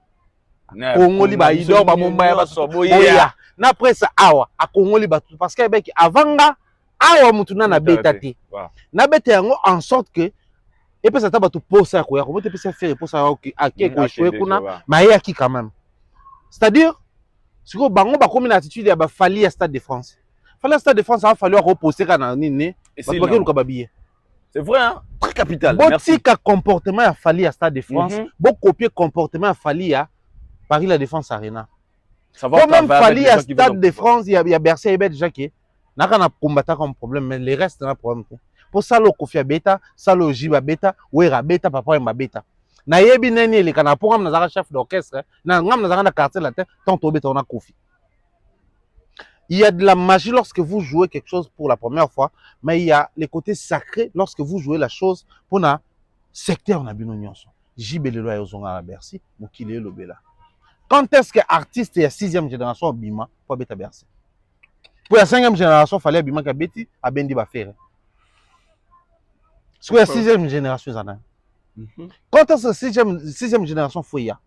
Congoli ba idor ba Mumbai ba soboya. Na presse awa, a Congoli ba tout, parce qu'avant là, awa Moutou na beta te. Na beta yango en sorte que et puis ça t'a battu pour ça quoi, comment tu peux faire pour ça à qui quoi jouer kuna mais à qui quand même. C'est-à-dire si ko bango ba comme une attitude ya ba fali à Stade de France. Fali à Stade de France, ça va falloir reposer kana nini parce que nous babiller. C'est vrai hein, très capital. Merci. Bon comportement a fali à Stade de France, bon copier comportement a fali à Paris la Défense Arena. Ça va même fali à Stade de France, il y a Bercy et déjà qui n'a pas combattre comme problème mais les restes n'a problème. Pour ça le Kofi beta, ça le Jiba beta, Wera beta, papa m'a beta. Na yebi neni le kana pour ngam na chef d'orchestre, na ngam na quartier latin, tant au beta on a Kofi. Il y a de la magie lorsque vous jouez quelque chose pour la première fois, mais il y a les côtés sacrés lorsque vous jouez la chose pour na secteur na bino nyonso. Jibe le loya ozonga na Bercy, mokile lo bela. Quand est-ce que artiste ya 6e génération bima pour beta Bercy? Pour la 5e génération fallait bima ka beti a bendi ba faire. C'est la 6e génération. Quand est-ce que la 6e génération Fouya,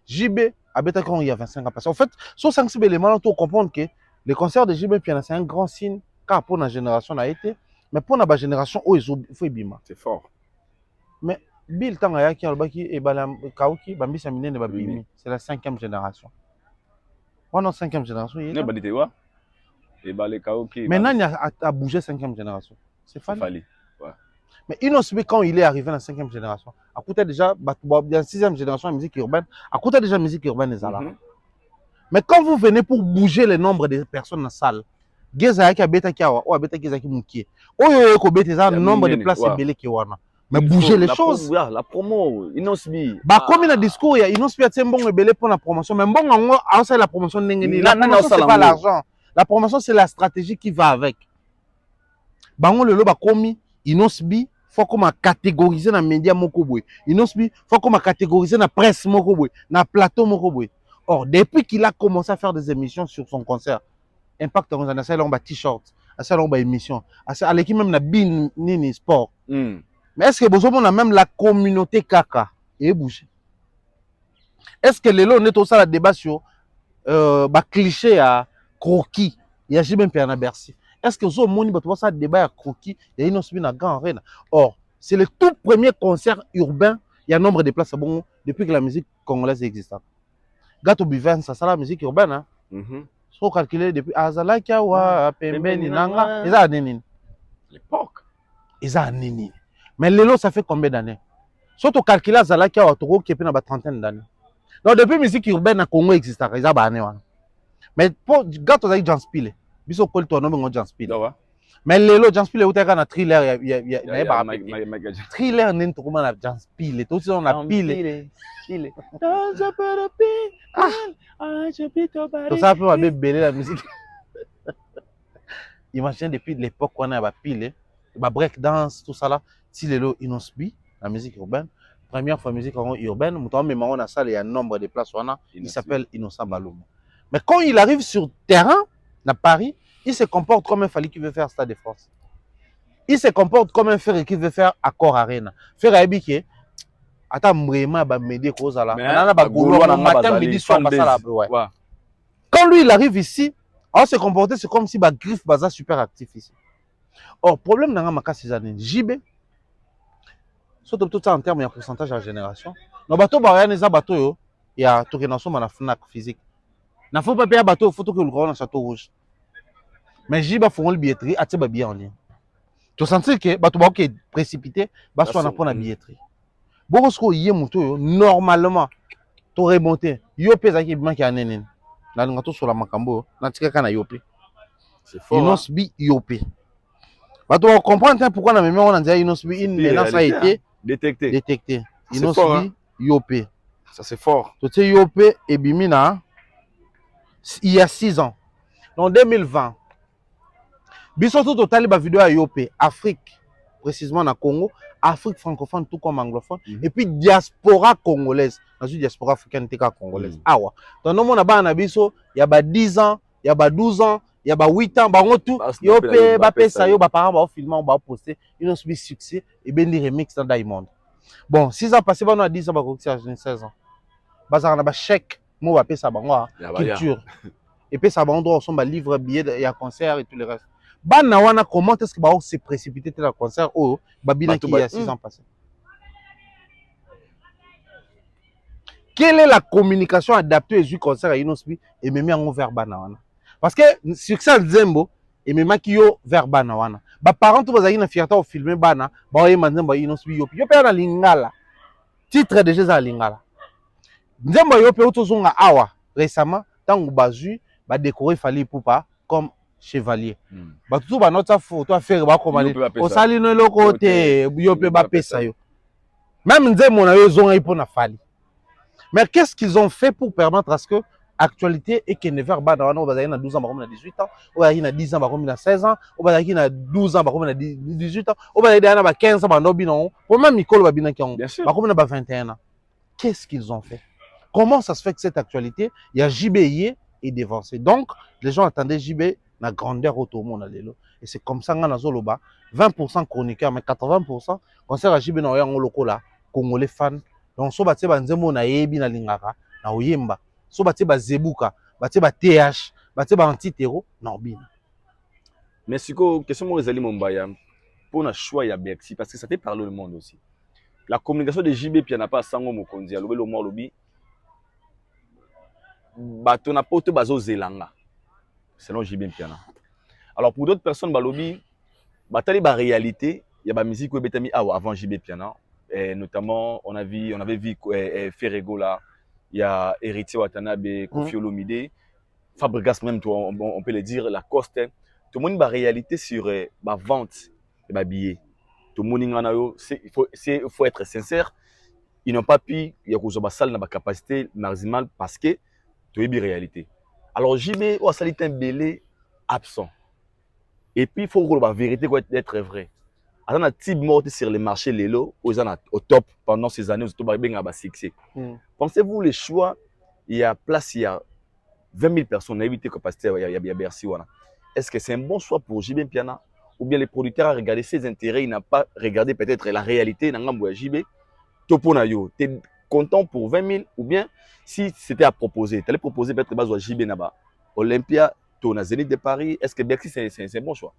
JB habite quand il y a 25 ans. Parce qu'en fait, sur 5 éléments, on peut comprendre que le concert de JB c'est un grand signe, car pour notre génération a été, mais pour notre génération, il faut bima. C'est fort. Mais Bill Tangaya qui a et Kaoki, Bambi Samine de Babimi, c'est la 5e génération. On a 5e génération. Maintenant, il a bougé 5e génération. C'est Fali. Mais Inosbi, quand il est arrivé dans la 5e génération, à côté déjà, dans la 6e génération de musique urbaine, à côté déjà musique urbaine des Alara. Mais quand vous venez pour bouger le nombre de personnes dans la salle, Geza qui a bêta qui a ou a bêta qui a qui moukié. Ou bêta le nombre de places est belé qui wana. Mais bouger les choses. La promo, Inosbi. Bah comme il a discours, il y a Inosbi a un bon et belé pour la promotion. Mais bon, on sait la promotion n'est pas l'argent. La promotion c'est la stratégie qui va avec. Bah on le loba commis Inosbi. Faut qu'on m'a catégorisé dans les médias mokobwe. Inosbi, faut qu'on m'a catégorisé dans la presse mokobwe, dans le plateau mokobwe. Or, depuis qu'il a commencé à faire des émissions sur son concert, Impact on a ça on ba t-shirt, ça on ba émission, à l'équipe même na bin nini sport. Mais est-ce que besoin on a même la communauté kaka et bouger? Est-ce que les lots on est au ça la débat sur ba cliché à croquis, il y a jamais Pierre na Bercy. Est-ce que vous avez ça débat à croquis et Inosbi na Grand Arena? Or, c'est le tout premier concert urbain, il y a un nombre de places bon depuis que la musique congolaise existe. Gato Biven, ça c'est la musique urbaine. Hein? So calculé depuis Azalakia wa Pembeni Nanga, ils ont nini. L'époque. Ils ont nini. Mais Lelo, ça fait combien d'années? Surtout calculé Azalakia wa Toro qui est une trentaine d'années. Donc depuis la musique urbaine à Congo existe, ils ont banné. Mais pour Gato Zay Janspile. Biso kol to no ngo Janspile. Mais lelo Janspile utaka na thriller ya na ba thriller nen to kuma na Janspile to si on na pile. Dans un peu de pile. Je pite au bari. To ça peut belé la musique. Imagine depuis l'époque qu'on a ba pile. break dance, tout ça là. Si le Inosbi, la musique urbaine, première fois musique urbaine, mais on a ça, il y a un nombre de places, il s'appelle Innocent Baloum. Mais quand il arrive sur terrain, à Paris, il se comporte comme un Fali qui veut faire Stade de France. Il se comporte comme un Ferré qui veut faire Accor Arena. Ferré Abike, attends, vraiment, bah, m'aider cause là. Matin, midi, soir, ouais. Quand lui, il arrive ici, on se comporter, c'est comme si bah, Griffe Baza super actif ici. Or, problème dans ma cas, ces années, JB, surtout tout ça en termes de pourcentage de la génération. Dans le bateau, il y a tout qui est dans la FNAC physique. Il ne faut pas payer un bateau, il faut que le grand dans le château rouge. Mais JB a fait une billetterie, a tiré bien en ligne. Tu sens que le bateau est précipité, il faut prendre la billetterie. Beaucoup de normalement, tu remonté. Il y a des gens qui ont na sur la makambo na tika kana yope c'est fort Inosbi yope bato on comprend pourquoi na mémoire on a dit Inosbi une menace a été détecté Inosbi yope ça c'est fort to te yope et bimina il y a 6 ans en 2020 biso tout total ba vidéo à yope Afrique précisément na Congo Afrique francophone tout comme anglophone et puis diaspora congolaise dans une diaspora africaine congolaise awa donc nous on a ba na biso il y a ba 10 ans il y a ba 12 ans il y a ba 8 ans ba ngotu yo pe ba pesa yo ba parents ba filmer ba poster une succès et ben des remix dans Diamond bon 6 ans passé ba no 10 ans ba ko 16 ans ba ça na ba chèque mo ba pesa ba ngwa culture et puis ça ba on doit son ba livre billet il y a concert et tout le reste. Bana wana comment est-ce que se précipiter dans le concert au Babina qui il y a 6 ans passés. Quelle est la communication adaptée au concert à Inosbi et même en vers Bana wana? Parce que succès Nzembo et même qui yo vers Bana wana. Ba parents tout bazaki na fierté au filmer Bana, ba oye Nzembo Inosbi yo. Yo pe na lingala. Titre déjà za lingala. Nzembo yo pe otozonga awa récemment tango bazu ba décorer Fally Ipupa comme chevalier. Tout ba notre photo à faire ba commander. Au sali no loko te yo pe ba pesa yo. Même Nzembo na yo zonga ipo na Fally. Mais qu'est-ce qu'ils ont fait pour permettre à ce que actualité et qu'il ne vers ba na 12 ans ba 18 ans, ou ba na 10 ans ba 16 ans, ou ba na 12 ans ba 18 ans, ou ba na 15 ans ba no bino. Pour même Nicole ba bina ki on. Ba ba 21 ans. Qu'est-ce qu'ils ont fait? Comment ça se fait que cette actualité, il y a JB et dévancé. Donc les gens attendaient JB na grandeur auto monde lelo et c'est comme ça ngana zoloba 20% chroniqueur mais 80% concert à JB na yango lokola congolais fan donc so batie banzembo na yebi na lingaka na oyemba so batie ba zebuka batie ba TH batie ba anti-terreau na obina. Mais siko question mo ezali mombaya pour na choix ya Bercy parce que ça fait parler le monde aussi la communication de JB puis na pas sango mokonzi alobe lo mo lobi bato na poto bazo zelanga selon JB Piana. Alors pour d'autres personnes, balobi, batali ba réalité, il y a ba musique où betami avant JB Piana, et notamment on avait vu Ferrego là, il y a Héritier Watanabe, Koffi Olomide, Fabregas même on peut le dire, Lacoste. Tout le monde ba réalité sur ba vente et ba billets. Tout le monde ngana yo, il faut être sincère, ils n'ont pas pu il y a ko ba salle na ba capacité maximale parce que tu es bi réalité. Alors JB ou ça est un belé absent. Et puis il faut que la vérité doit être vraie. Alors un type mort sur les marchés lélo au top pendant ces années au bien à succès. Pensez-vous les choix il y a place il y a 20 000 personnes à éviter capacité il y a Bercy voilà. Est-ce que c'est un bon choix pour JB Piana ou bien les producteurs à regarder ses intérêts, il n'a pas regardé peut-être la réalité dans ngambo JB topo na yo. T'es content pour 20 000 ou bien si c'était à proposer, tu allais proposer peut-être base JB Naba, Olympia, ton Zénith de Paris. Est-ce que Bercy c'est un bon choix?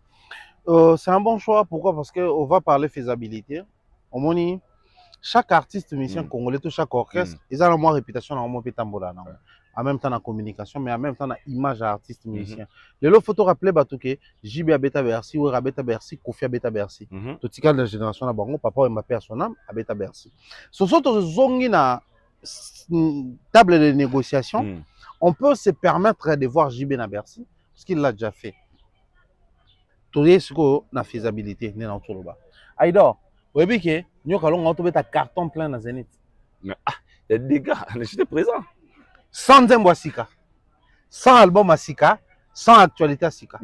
C'est un bon choix. Pourquoi? Parce qu'on va parler faisabilité. Au moins, chaque artiste musicien congolais, tout chaque orchestre, ils ont la moins réputation dans le pétambola. En même temps, dans la communication, mais en même temps, dans l'image artiste musicien. Le lot, faut te rappeler que JB Abeta Bercy, ou Abeta Bercy, Koffi Abeta Bercy. Tout ce qui est de la génération de Bango, papa Mbappé à son âme, Abeta Bercy. Ce sont tous zongi na table de négociation. On peut se permettre de voir JB na Bercy, parce qu'il l'a déjà fait. Tout ce qu'on a faisabilité, n'est pas tout. Aïdor, vous voyez que nous allons trouver un carton plein dans Zénith. Mais il y a des gars, j'étais présent. Sans Nzembo Sika, sans album à Sika, sans actualité à Sika.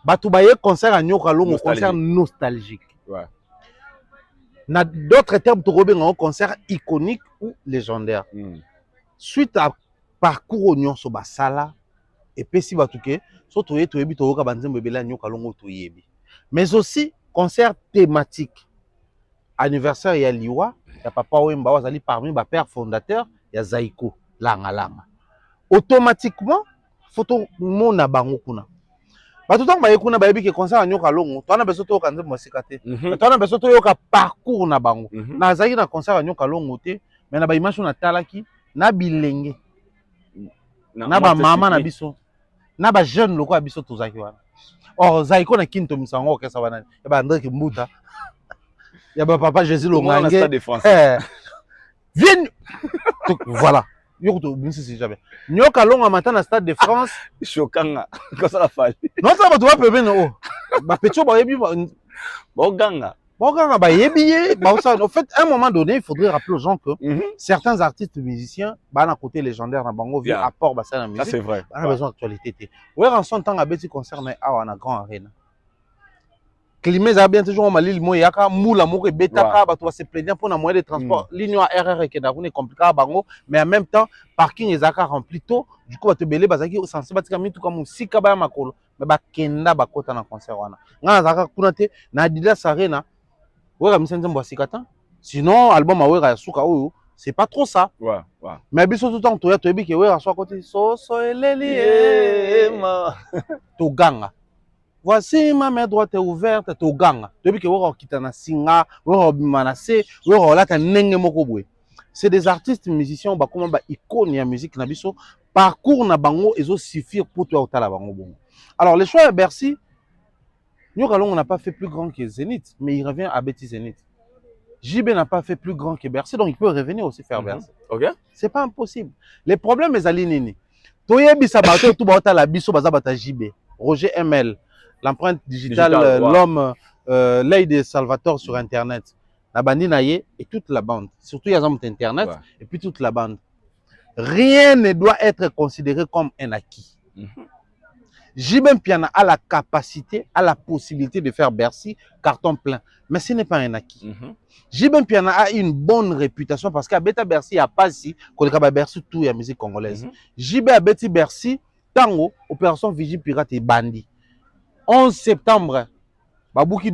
Bato baye concert à Nyoka Longo, concert nostalgique. Ouais. Na d'autres termes, tu as un concert iconique ou légendaire. Suite à parcours au Nyon Soba Sala, et puis si Batouké, surtout tu es bito Banzem Bebela Nyoka Longo to yebi. Mais aussi concert thématique. Anniversaire ya Liwa, ya Papa Wemba Wazali parmi les pères fondateurs, ya Zaiko, Langa Langa. Automatiquement, photo mona bango kuna. Bato tant ba yekuna ba yebi ke concert à Nyoka Longo, to na beso to kanze mosikate. To na beso to yoka parcours na bango. Na zaki na concert à Nyoka Longo te, mais na ba image na talaki na bilenge. Na ba mama na biso. Na ba jeune loko biso to zaki wana. Or Zaiko na kinto misango ke sa wana. Ya ba André Kimbuta. Ya ba papa Jésus Longange. Viens. Voilà. Yokuto binsi si jamais. Nyoka Longo matin na Stade de France. Choquant. Comme ça la falle. Non ça va toi pepe no. Ba pecho ba yebi Boganga. Boganga ba yebi ba ça. En fait, à un moment donné, il faudrait rappeler aux gens que certains artistes musiciens ba na côté légendaire na bango via apport ba ça la musique. Ça c'est vrai. On a besoin d'actualité. Ouais, en son temps à beti concert na awa grand arena. Climé a bien toujours Mali moyaka moula moko betaka bato se plaindre pour na moyen de transport ligne RR qui est compliqué bango mais en même temps parking ezaka rempli tôt du coup bato belé bazaki sensible batika mitu comme sika ba makolo mais ba kenda ba kota na concert wana nga zaka kuna te na Adidas Arena wera misenze mbo sikata sinon album awera ya suka oyo c'est pas trop ça mais biso tout temps to ya to ebi ke wera so côté so eleli to ganga. Voici ma main droite est ouverte, to ganga. Depuis que vous kitana singa, vous manase, vous lata nenge moko boy. C'est des artistes musiciens ba comment ba icône ya musique na biso, parcours na bango ezo suffire pour toi otala bango bon. Alors les choix à Bercy, Nyoka Longo n'a pas fait plus grand que Zénith, mais il revient à Betty Zénith. JB n'a pas fait plus grand que Bercy, donc il peut revenir aussi faire Bercy. OK? C'est pas impossible. Les problèmes les alinés. Toyebi sabato tout ba otala biso baza bata JB. Roger ML. L'empreinte digitale, l'homme, l'œil de Salvatore sur Internet. La bande naye et toute la bande. Surtout, il y a Internet et puis toute la bande. Rien ne doit être considéré comme un acquis. JB Piana a la capacité, a la possibilité de faire Bercy, carton plein. Mais ce n'est pas un acquis. JB Piana a une bonne réputation parce qu'à Beta Bercy, il n'y a pas si, qu'on a Bercy, tout la musique congolaise. JB a Betty Bercy, Tango, opération Vigie Pirate et Bandit. 11 septembre, babouki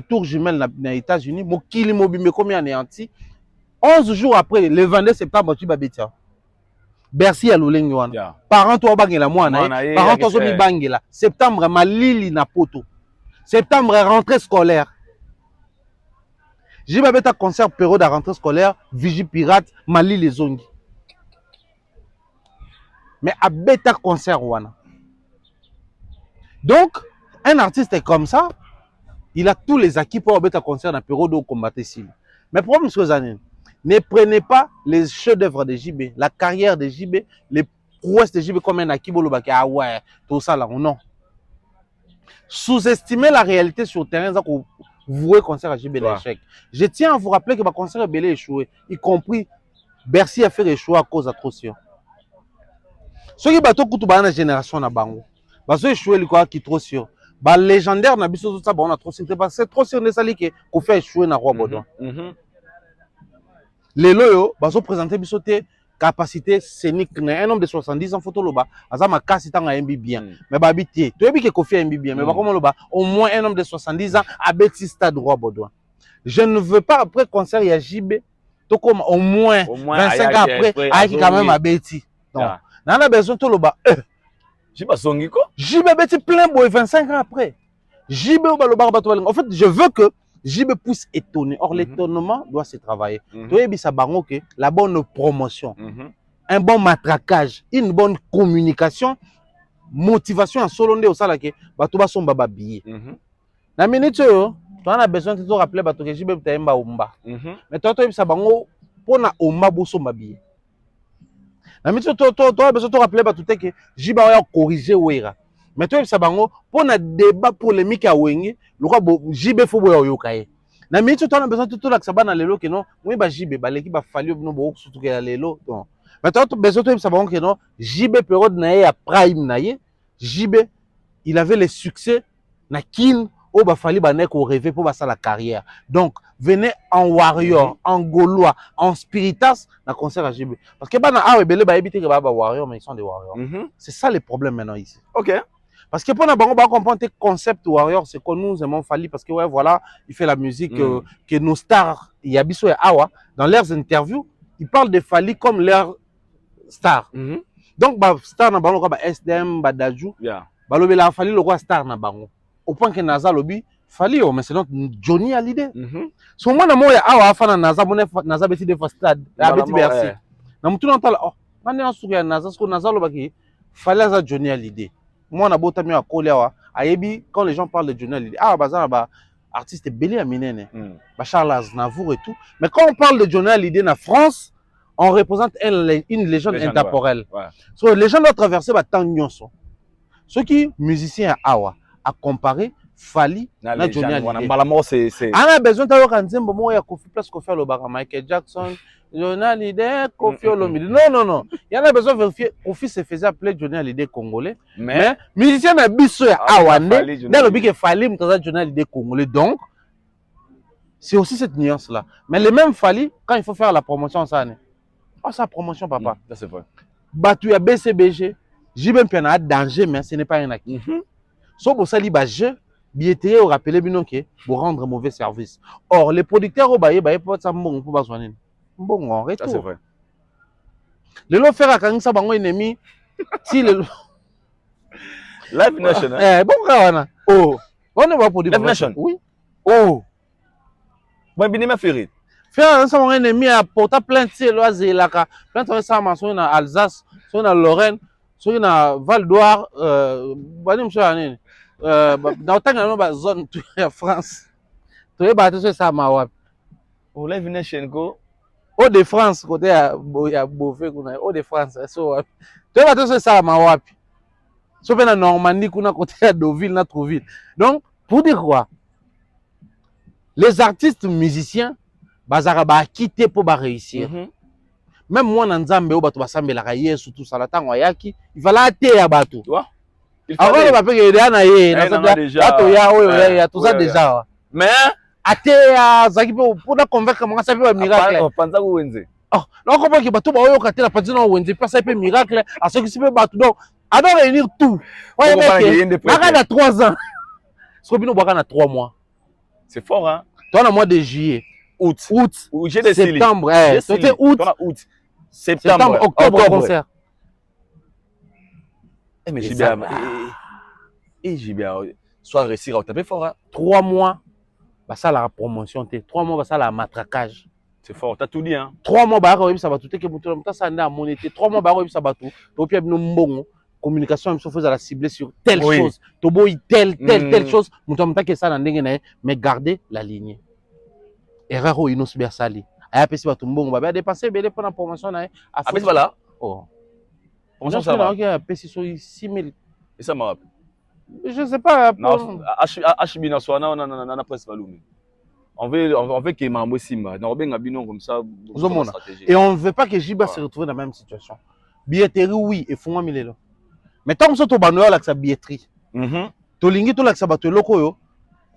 tour jumelle na États-Unis, mokili mobimbe komi anéanti. 11 jours après, le 22 septembre, tu babetia. Bercy à l'olengi wana. Parents toi bangela mwana, parents toi zomi bangela. Septembre malili na poto. Septembre rentrée scolaire. J'ai babeta concert période de rentrée scolaire, Vigie Pirate, malili zongi. Mais à beta concert wana. Donc un artiste comme ça, il a tous les acquis pour avoir un concert dans la période où on combattait ici. Mais le problème, c'est que ne prenez pas les chefs-d'œuvre de JB, la carrière de JB, les prouesses de JB comme un acquis. Ah ouais, tout ça là, non. Sous-estimer la réalité sur le terrain, vous voyez concert à JB l'échec. Je tiens à vous rappeler que le concert a échoué, y compris Bercy a fait échouer à cause d'attrotion. Ceux qui battent tout la génération na bango, ils ont échoué le quoi qui trop sûr. Bah légendaire na biso tout ça on a trop sûr parce que c'est trop sûr ne sali que qu'on fait échouer na roi Baudouin. Les loyo bah ont présenté biso té capacité scénique un homme de 70 ans photo loba azama kasi tanga MB bien mais bah habité tu as vu que Kofi MB bien mais bah comment loba au moins un homme de 70 ans à Betty Stade roi Baudouin. Je ne veux pas après concert il y a JB tout comme au moins 25 ans après avec quand même à Betty. Donc on a besoin tout loba JB Betty plein boy 25 ans après. JB en fait, je veux que JB puisse étonner. Or, l'étonnement doit se travailler. Tu as la bonne promotion, un bon matraquage, une bonne communication, motivation en solondé au salake, batuba son baba billet. La minute, tu as besoin de te rappeler que JB Taemba Omba. Mais toi, tu as besoin de Omba Bosso Mabillet. Na miso to besoin de rappeler que Jiba va corriger Wera. Mais toi ça bango pour na débat polémique à Wenge, le quoi Jibe faut boya yokaye. Na miso to na besoin tout la ça na lelo que non, moi ba Jibe ba l'équipe ba fallu no bo surtout que lelo. Donc mais toi besoin de ça bango que non, Jibe période na ya prime na ye, Jibe il avait le succès na kin o ba fali ba nek au rêver pour ba la carrière. Donc venez en warrior, en gaulois, en spiritas na concert à JB. Parce que bana ah ebele ba ebité que ba warrior mais ils sont des warriors. C'est ça le problème maintenant ici. OK. Parce que pour nous, on va comprendre tes concepts warrior, c'est que nous aimons Fali parce que ouais voilà, il fait la musique que nos stars, Yabiso et Awa, dans leurs interviews, ils parlent de Fali comme leur star. Donc bah star na bango ba SDM, ba Daju, ba lobela Fali le roi star na bango. Au point que Naza lobi Fali mais c'est notre Johnny Hallyday. So moi na moya Awa afana Naza boné Naza beti de stade, la beti merci. Na mutu na tala oh, mane asuka Naza so Naza lobaki Fali za Johnny Hallyday. Moi, on a beau t'amener à Kolewa, Ayebi, quand les gens parlent de Johnny Hallyday, ah, bah, bah, artiste belé à Minene, bah, Charles Aznavour et tout. Mais quand on parle de Johnny Hallyday en France, on représente une légende intemporelle. Ouais. So, les gens doivent traverser, bah, tant nyonso. Ceux qui, musiciens à Awa, à comparer, Fali, na Johnny Hallyday. On a besoin de voir un zimbo, moi, il y a Kofi Place, Kofi Olomide, Michael Jackson, Johnny Hallyday, Kofi Olomide. Non, non, non. Il y en a besoin de vérifier. Kofi se faisait appeler Johnny Hallyday congolais. Mais musicien n'a biso ya Awande, dans le but que Fali m'tasa Johnny Hallyday congolais. Donc, c'est aussi cette nuance-là. Mais les mêmes Fali, quand il faut faire la promotion, ça n'est pas sa promotion, papa. Ça c'est vrai. Batu ya BCBG, j'ai même un danger, mais ce n'est pas un acquis. Sauf pour ça, il y a jeu. Billetterie au rappelé binoké pour rendre mauvais service. Or, les producteurs au baye pas ça bon pour pas soigner. Bon, en retour. Ça c'est vrai. Le lot faire à quand ça bango ennemi. Si le Live Nation. Bon quand oh, on ne va pas dire Live Nation. Oui. Oh. Moi bien ma férit. Faire ça bango ennemi à porter plainte c'est loisir là ka. Plainte ça maçon na Alsace, sur na Lorraine, sur na Val d'Oire bani monsieur anene. Dans la zone de France, tu es battu sur ça, ma au Live Nation, go. Au de France, côté à Beauvais, au de France, tu es battu sur ça, ma sauf en Normandie, côté à Deauville, notre ville. Donc, pour dire quoi, les artistes musiciens, bazara ba quitter pour réussir. Même moi, dans Nzambe, au bateau la raille, surtout ça, il va la terre à bateau. Avant le papier que il y a tout ça déjà. Mais até zaki pour convaincre moi ça peut miracle. Pensa ku wenze. Oh, non comprend que bateau ba yo ka tela pas non wenze pas ça peut miracle à ce qui se peut bateau donc à doit réunir tout. Ouais mec. Baka à 3 ans. Sobino baka à 3 mois. C'est fort hein. Toi dans mois de juillet, août, j'ai des septembre, c'était août, septembre, octobre concert. Mais j'ai bien. Et j'ai bien. Soit réussir à taper fort. 3 mois, bah ça la promotion. 3 mois, bah ça la matraquage. C'est fort, t'as tout dit. Hein? 3 mois, bah ça va tout. Ça n'a monité. 3 mois, bah ça va tout. Donc, il y a une communication, il faut la cibler sur telle chose. Tobo, telle chose. Que ça mais garder la ligne. Erreur ou inos bersali. Aya pesi ba tumbongo ba dépasser belé pour la promotion na. Après voilà. Oh. Promotion ça va. OK, pesi so 6000. Et ça m'a. Je sais pas. Non, Ashibina Swana on a presque valumé. On veut que Mambo Simba. On veut Bino comme ça. Et on ne veut pas que Jiba se retrouve dans la même situation. Billetterie oui, et faut-moi milelo. Mais tant que ça to banoya la sa billetterie. To lingi to la sa bato loko yo.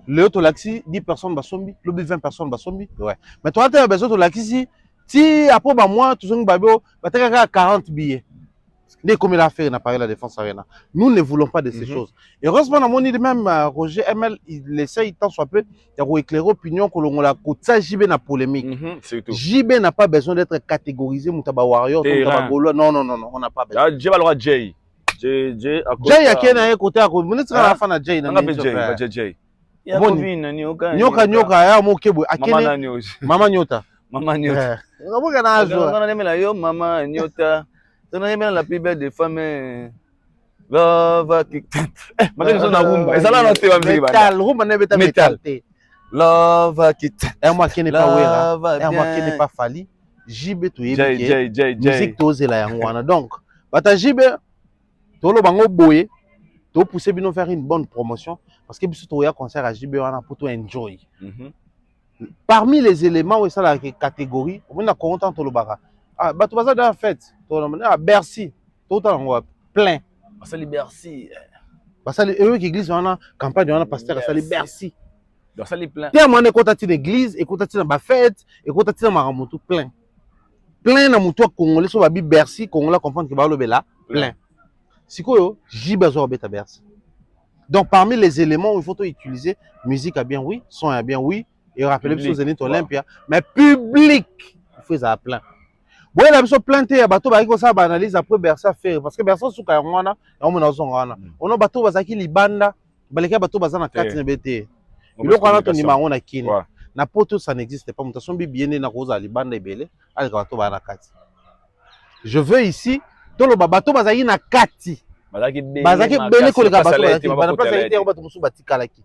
Le to laxi 10 personnes basombi, le 20 personnes basombi. Ouais. Mais toi tu as besoin to laxi si après ba moi tout ça babio, ba te 40 billets. Dès comme il a fait, il a parlé de la défense arena. Nous ne voulons pas de ces choses. Et heureusement, dans mon idée même, Roger ML, il essaye tant soit peu, il a éclairé l'opinion que l'on a côté JB na polémique. JB n'a pas besoin d'être catégorisé, Moutaba Warrior, Moutaba Gaulois. Non, on n'a pas besoin. Jay va le voir Jay. Jay a qui est à côté à côté. Vous n'êtes pas la fin de Jay. On a Jay. Nyoka, ya mokebu. Mama Nyota. Mama Nyota. Mama Nyota. On a la plus belle des femmes. Love qui rumba. Et ça là on te va metal, rumba ne beta metal. Love qui et moi qui n'est pas Wera, et moi qui n'est pas Fali. JB to yebi. Musique to zela yango wana. Donc, bata JB to lo bango boye, to pousser bino faire une bonne promotion parce que biso to ya concert à JB wana pour to enjoy. Parmi les éléments où ça la catégorie, on a content to lo baka. Ah, bah, tu vas dans la fête. À Bercy. Tout le temps, plein. C'est Bercy. basali eux qui église wana campagne wana pasteur asali Bercy donc ça les plein te mwana ekotati na église ekotati na ba fête ekotati na makambo tout plein na mutu ya congolais so babi Bercy congolais comprendre que balobela plein sikoyo jibe azwa beta Bercy. Donc parmi les éléments où il faut utiliser musique à bien oui, son à bien oui, et rappeler que Zénith Olympia, mais public il faut ça plein. Bon la besoin planter à bateau ba ça analyse après Bercy faire parce que Bercy sous ka ngwana ya mo na zongana. On a bateau bazaki libanda, baleka bateau bazana 4 NBT. Il a quand on numéro na kini. Na poto ça n'existe pas, mutation bien na rosa libanda ebele, ali ka bateau ba na 4. Je veux ici dans le bateau bazaki na 4. Bazaki bele koleka bato bana place ite bato musu batikalaki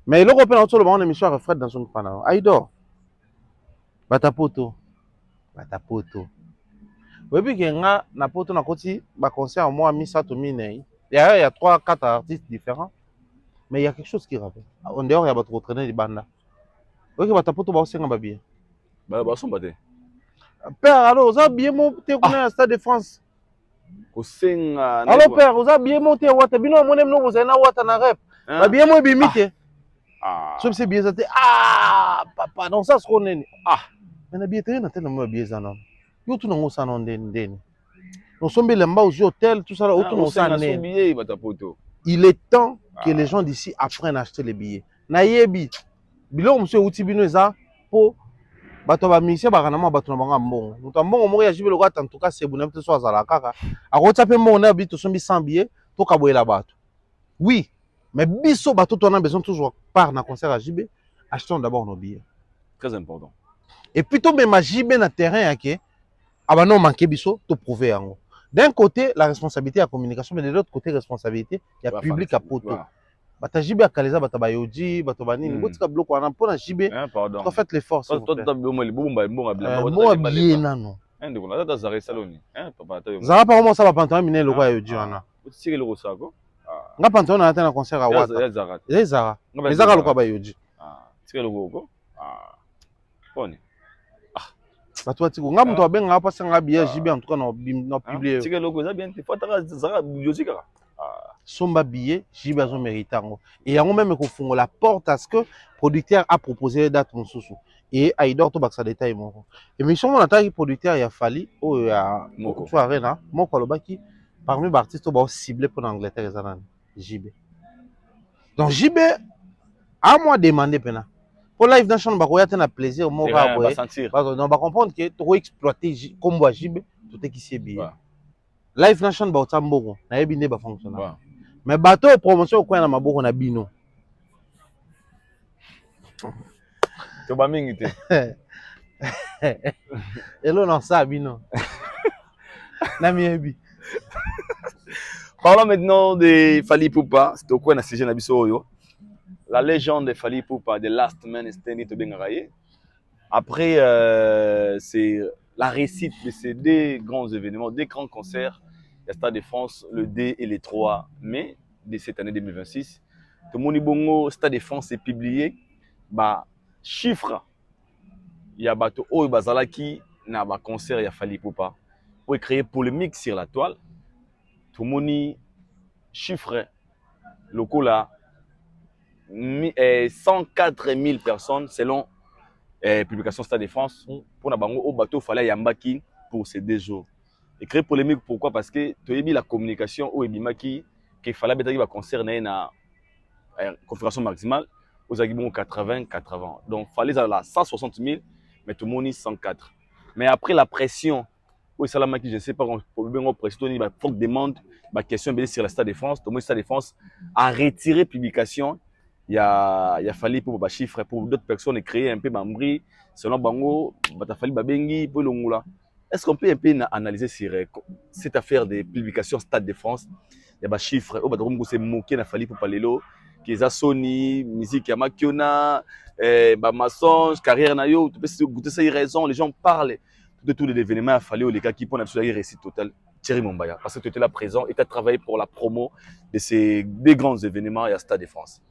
mais eloko pe na tolo ba on émission refrain dans son pana Aïdor batapoto webi kenga na poto na koti ba concert moi misato minei il y a 3 4 artistes différents mais il y a quelque chose qui rappelle en dehors il y a bato traîner di banda webi batapoto ba osenga ba bien ba somba te père alors ça bien mo te kuna Stade de France. Alors père, vous avez bien monté wata bino monem no vous avez na wata na rep. Ba bien mo bimite. Ah. So c'est bien ça. Ah papa, non ça ce qu'on est. Ah. Mais na bien te na tellement mo bien ça non. Yo tout non ça non ndeni. Nous sommes les mbao au hôtel tout ça là autour non ça né. Il est temps que les gens d'ici apprennent à acheter les billets. Na yebi. Bilo monsieur outi bino ça pour bato ba musicien bakana ma bato na banga mbongo mutu mbongo moko ya jibe lokwa en tout cas c'est bonne peut so azala kaka akota pe mbongo na bito sombi 100 billets to kaboyela bato oui mais biso bato to na besoin toujours part na concert à jibe achetons d'abord nos billets très important et puis to même jibe na terrain yake abano manquer biso to prouver yango d'un côté la responsabilité à communication mais de l'autre côté responsabilité il y a public à poto bata jibe akaleza bata bayoji bato banini botika bloc wana pona jibe to fait l'effort toi toi bomo libumba mbonga blanc moi bien nano ndeko na tata zare saloni papa tayo zara pa mo sa ba pantalon mine lokwa yoji wana utsike loko sako nga pantalon na tena concert à wata ya zara ezaka lokwa ba yoji tsike loko ko poni bato batiko nga muto abenga pa sanga biya jibe en tout cas na publier tsike loko za bien te fata zara yoji kaka somba billet jibe azo mériter ngo et yango même ko fungo la porte à ce que producteur a proposé date mosusu et Aïdor to baksa détail moko émission mon attaque producteur ya fali o ya moko to arena moko lobaki parmi les artistes ba ciblé pour l'Angleterre ezana jibe donc jibe a moi demander pena pour live nation ba ko ya tena plaisir moko ba boye donc ba comprendre que to exploiter comme jibe tout est qui c'est bien live nation ba otamboko na yebi ne ba fonctionner mais bateau promotion ko na maboko na bino to ba mingi te elo na sa bino na miebi. Parlons maintenant de Fally Ipupa c'est au coin na sujet na biso oyo la légende de Fally Ipupa the last man standing to bengaraye après c'est la réussite de ces deux grands événements deux grands concerts le Stade de France le 2 et le 3 mai de cette année 2026. Tout le monde bongo Stade de France est publié ba chiffre il y a bato oyo bazalaki na ba concert ya Fally Ipupa pour créer polémique sur la toile. Tout le monde chiffre locaux là 104 000 personnes selon publication Stade de France pour na bango au bateau fallait yambaki pour ces 2 jours. Et créer polémique pourquoi parce que tu as vu la communication au ebimaki qu'il fallait betaki ba concert na configuration maximale aux agibons 80 donc fallait la 160 000 mais tout le monde 104 mais après la pression au salamaki je sais pas comment pression il faut demande ma question sur le Stade de France tout le Stade de France a retiré publication il a fallu pour ba chiffre pour d'autres personnes créer un peu membri selon bango bata fallu babengi pour longula. Est-ce qu'on peut un peu analyser sur cette affaire de publication Stade de France? Il y a des chiffres, il y a moqué na Fally Ipupa lelo, qui est Sony, musique ya Makiona, mensonge, carrière na yo, tu peux goûter ça raison, les gens parlent de tous les événements à Fally les gars qui font absolument réussite total. Thierry Mombaya, parce que tu étais là présent et tu as travaillé pour la promo de ces deux grands événements à Stade de France.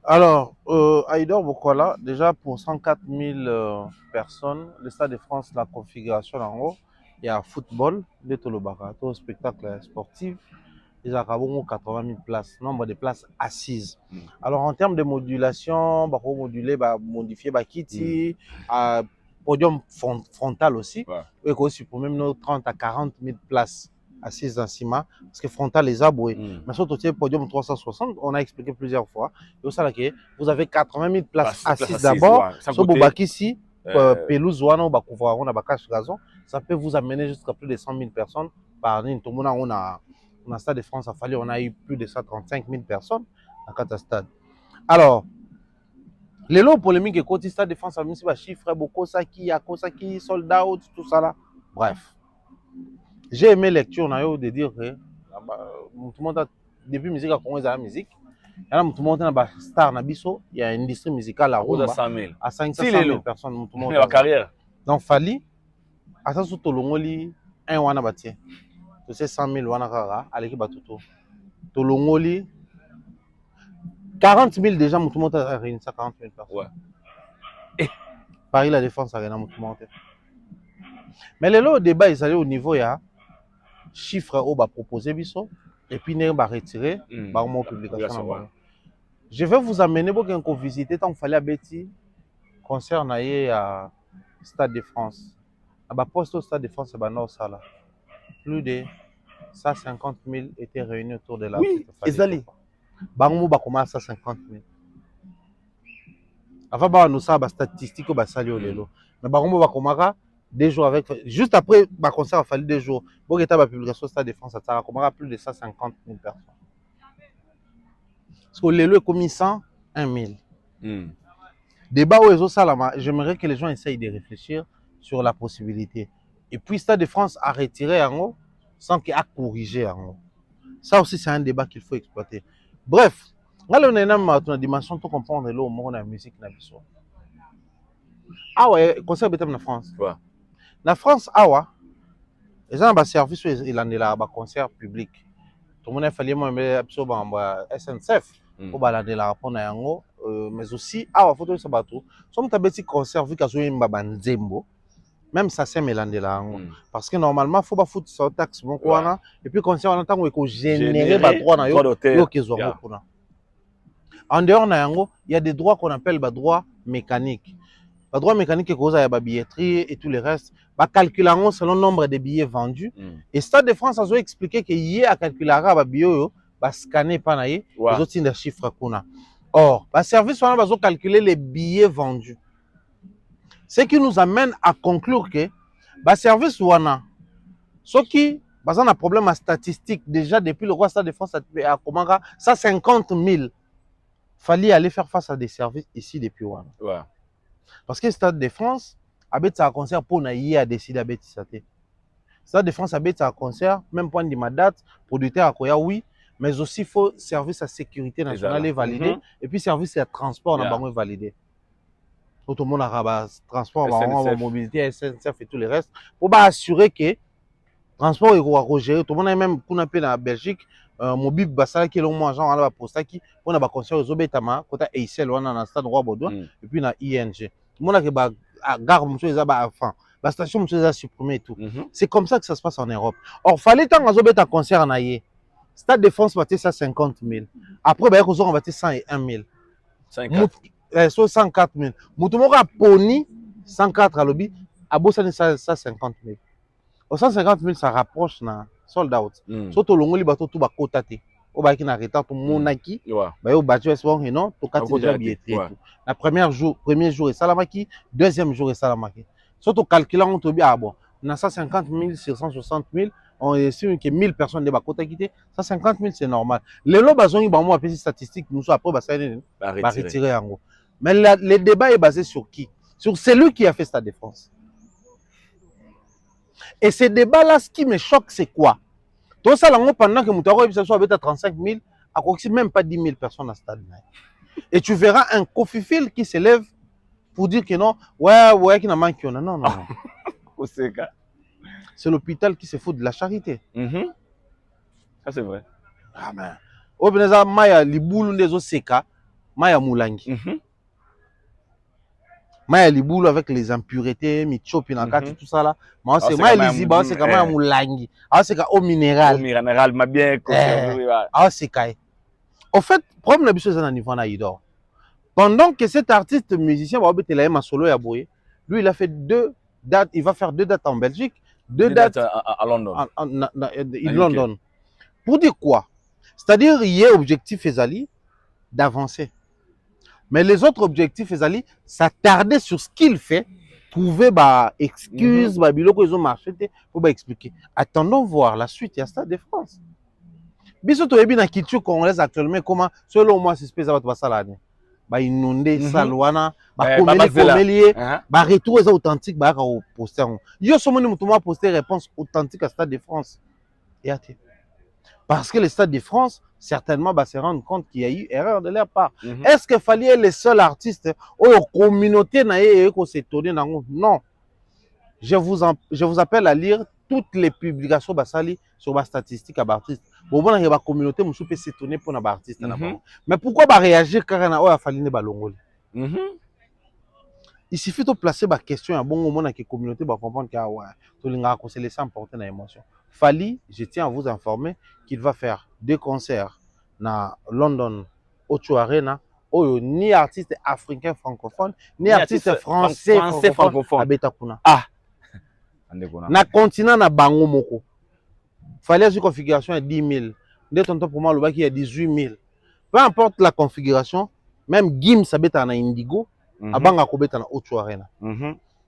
Alors, Aïdor Bokola, déjà pour 104 000 personnes, le Stade de France, la configuration en haut, il y a football, le spectacle sportif, ils ont 80 000 places, nombre de places assises. Alors en termes de modulation, bah, moduler, bah, modifier, bah, kitty, podium frontal aussi, et aussi pour même nos 30 à 40 000 places assises dans Cima, parce que frontal les aboués. Mais surtout podium 360, on a expliqué plusieurs fois. Et au salarié, vous avez 80 000 places assises d'abord, sur Bobakissi, pelouse, on a cache gazon, ça peut vous amener jusqu'à plus de 100 000 personnes par nuit. Tout le monde on a Stade de France à Fali, on a eu plus de 135 000 personnes à Kata Stade. Alors, les lots polémiques et côté Stade de France, ça me chiffre beaucoup, Kosaki, sold out, tout ça là. Bref. J'ai aimé lecture, on a eu de dire que tout le monde a, depuis musique à Congo, la musique. Il y a tout le monde a star Nabiso, il y a une industrie musicale à Rumba, à 500 000 personnes. Tout le monde a carrière. Donc, Fali, à ça, surtout le un wana bâti. Tu sais, 100 000 wana kara, à l'équipe Batuto. Tolongoli, 40 000 déjà, tout le monde a réuni ça, 40 000 personnes. Ouais. Paris, la défense a réuni tout le monde. Mais le débat, ils allaient au niveau, il y a chiffre au bas proposé, biso, et puis il va retirer, par mon publication. Je vais vous amener pour qu'on visite tant qu'il fallait à Betty, concert à Stade de France. À bas poste au Stade de France, c'est Nord Sala. Plus de 150 000 étaient réunis autour de la. Oui, Ezali. Bango ba commence à 150 000. Avant ba nous ça ba statistique ba salio lelo. Mais bango ba commence 2 jours avec juste après ba concert a fallu 2 jours. Bon état ba publication Stade de France ça a commencé plus de 150 000 personnes. Parce que lelo est commis 101 000. Débat où ils salama, j'aimerais que les gens essayent de réfléchir sur la possibilité. Et puis Stade de France a retiré en haut sans qu'il a corrigé en haut. Ça aussi, c'est un débat qu'il faut exploiter. Bref, on a une dimension pour comprendre le monde de la musique. Ah ouais, concert en France. Ouais. En France, ah ouais, les gens ont un service, ils ont un concert public. Tout le monde a fallu SNCF pour aller la rapport mais aussi, ah ouais, faut que ça bateau. Si on a un petit concert, vu qu'il y a un nzembo, même ça c'est mélangé là. Parce que normalement, il faut pas foutre ça taxe bon quoi. Et puis quand on entend qu'on générer des droits na yo en dehors na yango, il y a des droits qu'on appelle des droits mécaniques. Les droits mécaniques qui causent la billetterie et tout le reste, bah calculant selon le nombre de billets vendus. Et Stade de France a expliqué que y a calculé les billets bah scanner pas na les autres des chiffres qu'on a. Or, bah service on a calculer les billets vendus. Ce qui nous amène à conclure que le service wana, ce qui a un problème à statistique, déjà depuis le roi Stade de France à Komanga, 150 000, fallait aller faire face à des services ici depuis wana. Ouais. Parce que le Stade de France, avec un concert pour naïe a décidé avec ça. Stade de France avec un concert, même point de ma date, producteur à Koya, oui, mais aussi il faut service à sécurité nationale est validé, et puis service à transport est validé. Tout le monde a transport, mobilité, SNCF et tout le reste, pour assurer que le transport est géré. Tout le monde a même qu'on appelle en Belgique, mobile basala qui est le moins genre à la poste qui on a pas concert aux obétama côté Eissel on a un stade roi Baudouin et puis na ING. Tout le monde a que gare monsieur les a enfin la station monsieur les a supprimé et tout. C'est comme ça que ça se passe en Europe. Or fallait tant aux obéta concert na yé. Stade de France battait ça 50 000. Après bah on battait 101 000. 104 000. Moutoumora Pony 104 à lobby, à Bossani 150 000. Au 150 000, ça rapproche na sold out. Surtout le Ngoli bateau tout bas côté. Au bas qui n'a retard tout monaki. Bah au bâtiment est bon et non, tout cas déjà billetté. La premier jour est salamaki, deuxième jour est salamaki. Surtout calculant on te dit ah bon, na 150 000 sur 160 000. On estime que 1000 personnes de Bakota quitté, 150 000 c'est normal. Les lots bazon ba moi petite statistique nous après bah retirer en gros. Mais le débat est basé sur qui? Sur celui qui a fait Stade de France. Et ce débat là ce qui me choque c'est quoi? Tout ça là pendant que Moutaro soit avec 35 000, à côté même pas 10 000 personnes à Stade. Et tu verras un cofifil qui s'élève pour dire que non, ouais qui n'a manqué non non. C'est l'hôpital qui se fout de la charité. Ça c'est vrai. Ah ben, au Beneza Maya Liboulou des Oseka, Maya Moulangi. Maya Liboulou avec les impuretés, Micho, Pinakati, tout ça là. Moi, c'est Maya Liziba, c'est quand même Moulangi. Ah, c'est au minéral. Au minéral, m'a bien conservé. Ah, c'est Kai. En fait, problème la chose à niveau naïdor. Pendant que cet artiste musicien va obtenir un solo à Boye, lui il a fait 2 dates, il va faire 2 dates en Belgique, 2 dates à London. En London. Pour dire quoi? C'est-à-dire il y a objectif Ezali d'avancer. Mais les autres objectifs Ezali, ça tardait sur ce qu'il fait, trouver bah excuse, bah biloko ils ont marché, faut bah expliquer. Attendons voir la suite, il y a Stade de France. Biso to ebi na culture congolaise actuellement comment selon moi c'est spécial va ça ba inondé salwana ba komeli ba retour est authentique ba ka poster yo somoni mutu mo poster réponse authentique à Stade de France et até parce que le Stade de France certainement va se rendre compte qu'il y a eu erreur de leur part. Est-ce que fallait les seuls artistes ou communauté na ye ko s'étonner non. Je vous appelle à lire toutes les publications basali sur la statistique à l'artiste. Bon, la communauté me peut s'étonner pour un artiste. Mais pourquoi ba réagir quand on a fallu ne balongol? Il suffit de placer la question à bon moment dans la communauté pour comprendre que ouais, tout le monde se laisser emporter dans l'émotion. Fali, je tiens à vous informer qu'il va faire 2 concerts na London Ocho Arena. Oh, ni artiste africain francophone, ni artiste français francophone à Betakuna. Ah. Na continent na bango moko. Fallait une configuration à 10 000. Dès ton temps pour moi, le bac il y a 18 000. Peu importe la configuration, même Gims sabeta na Indigo, abanga kobeta na Ocho Arena.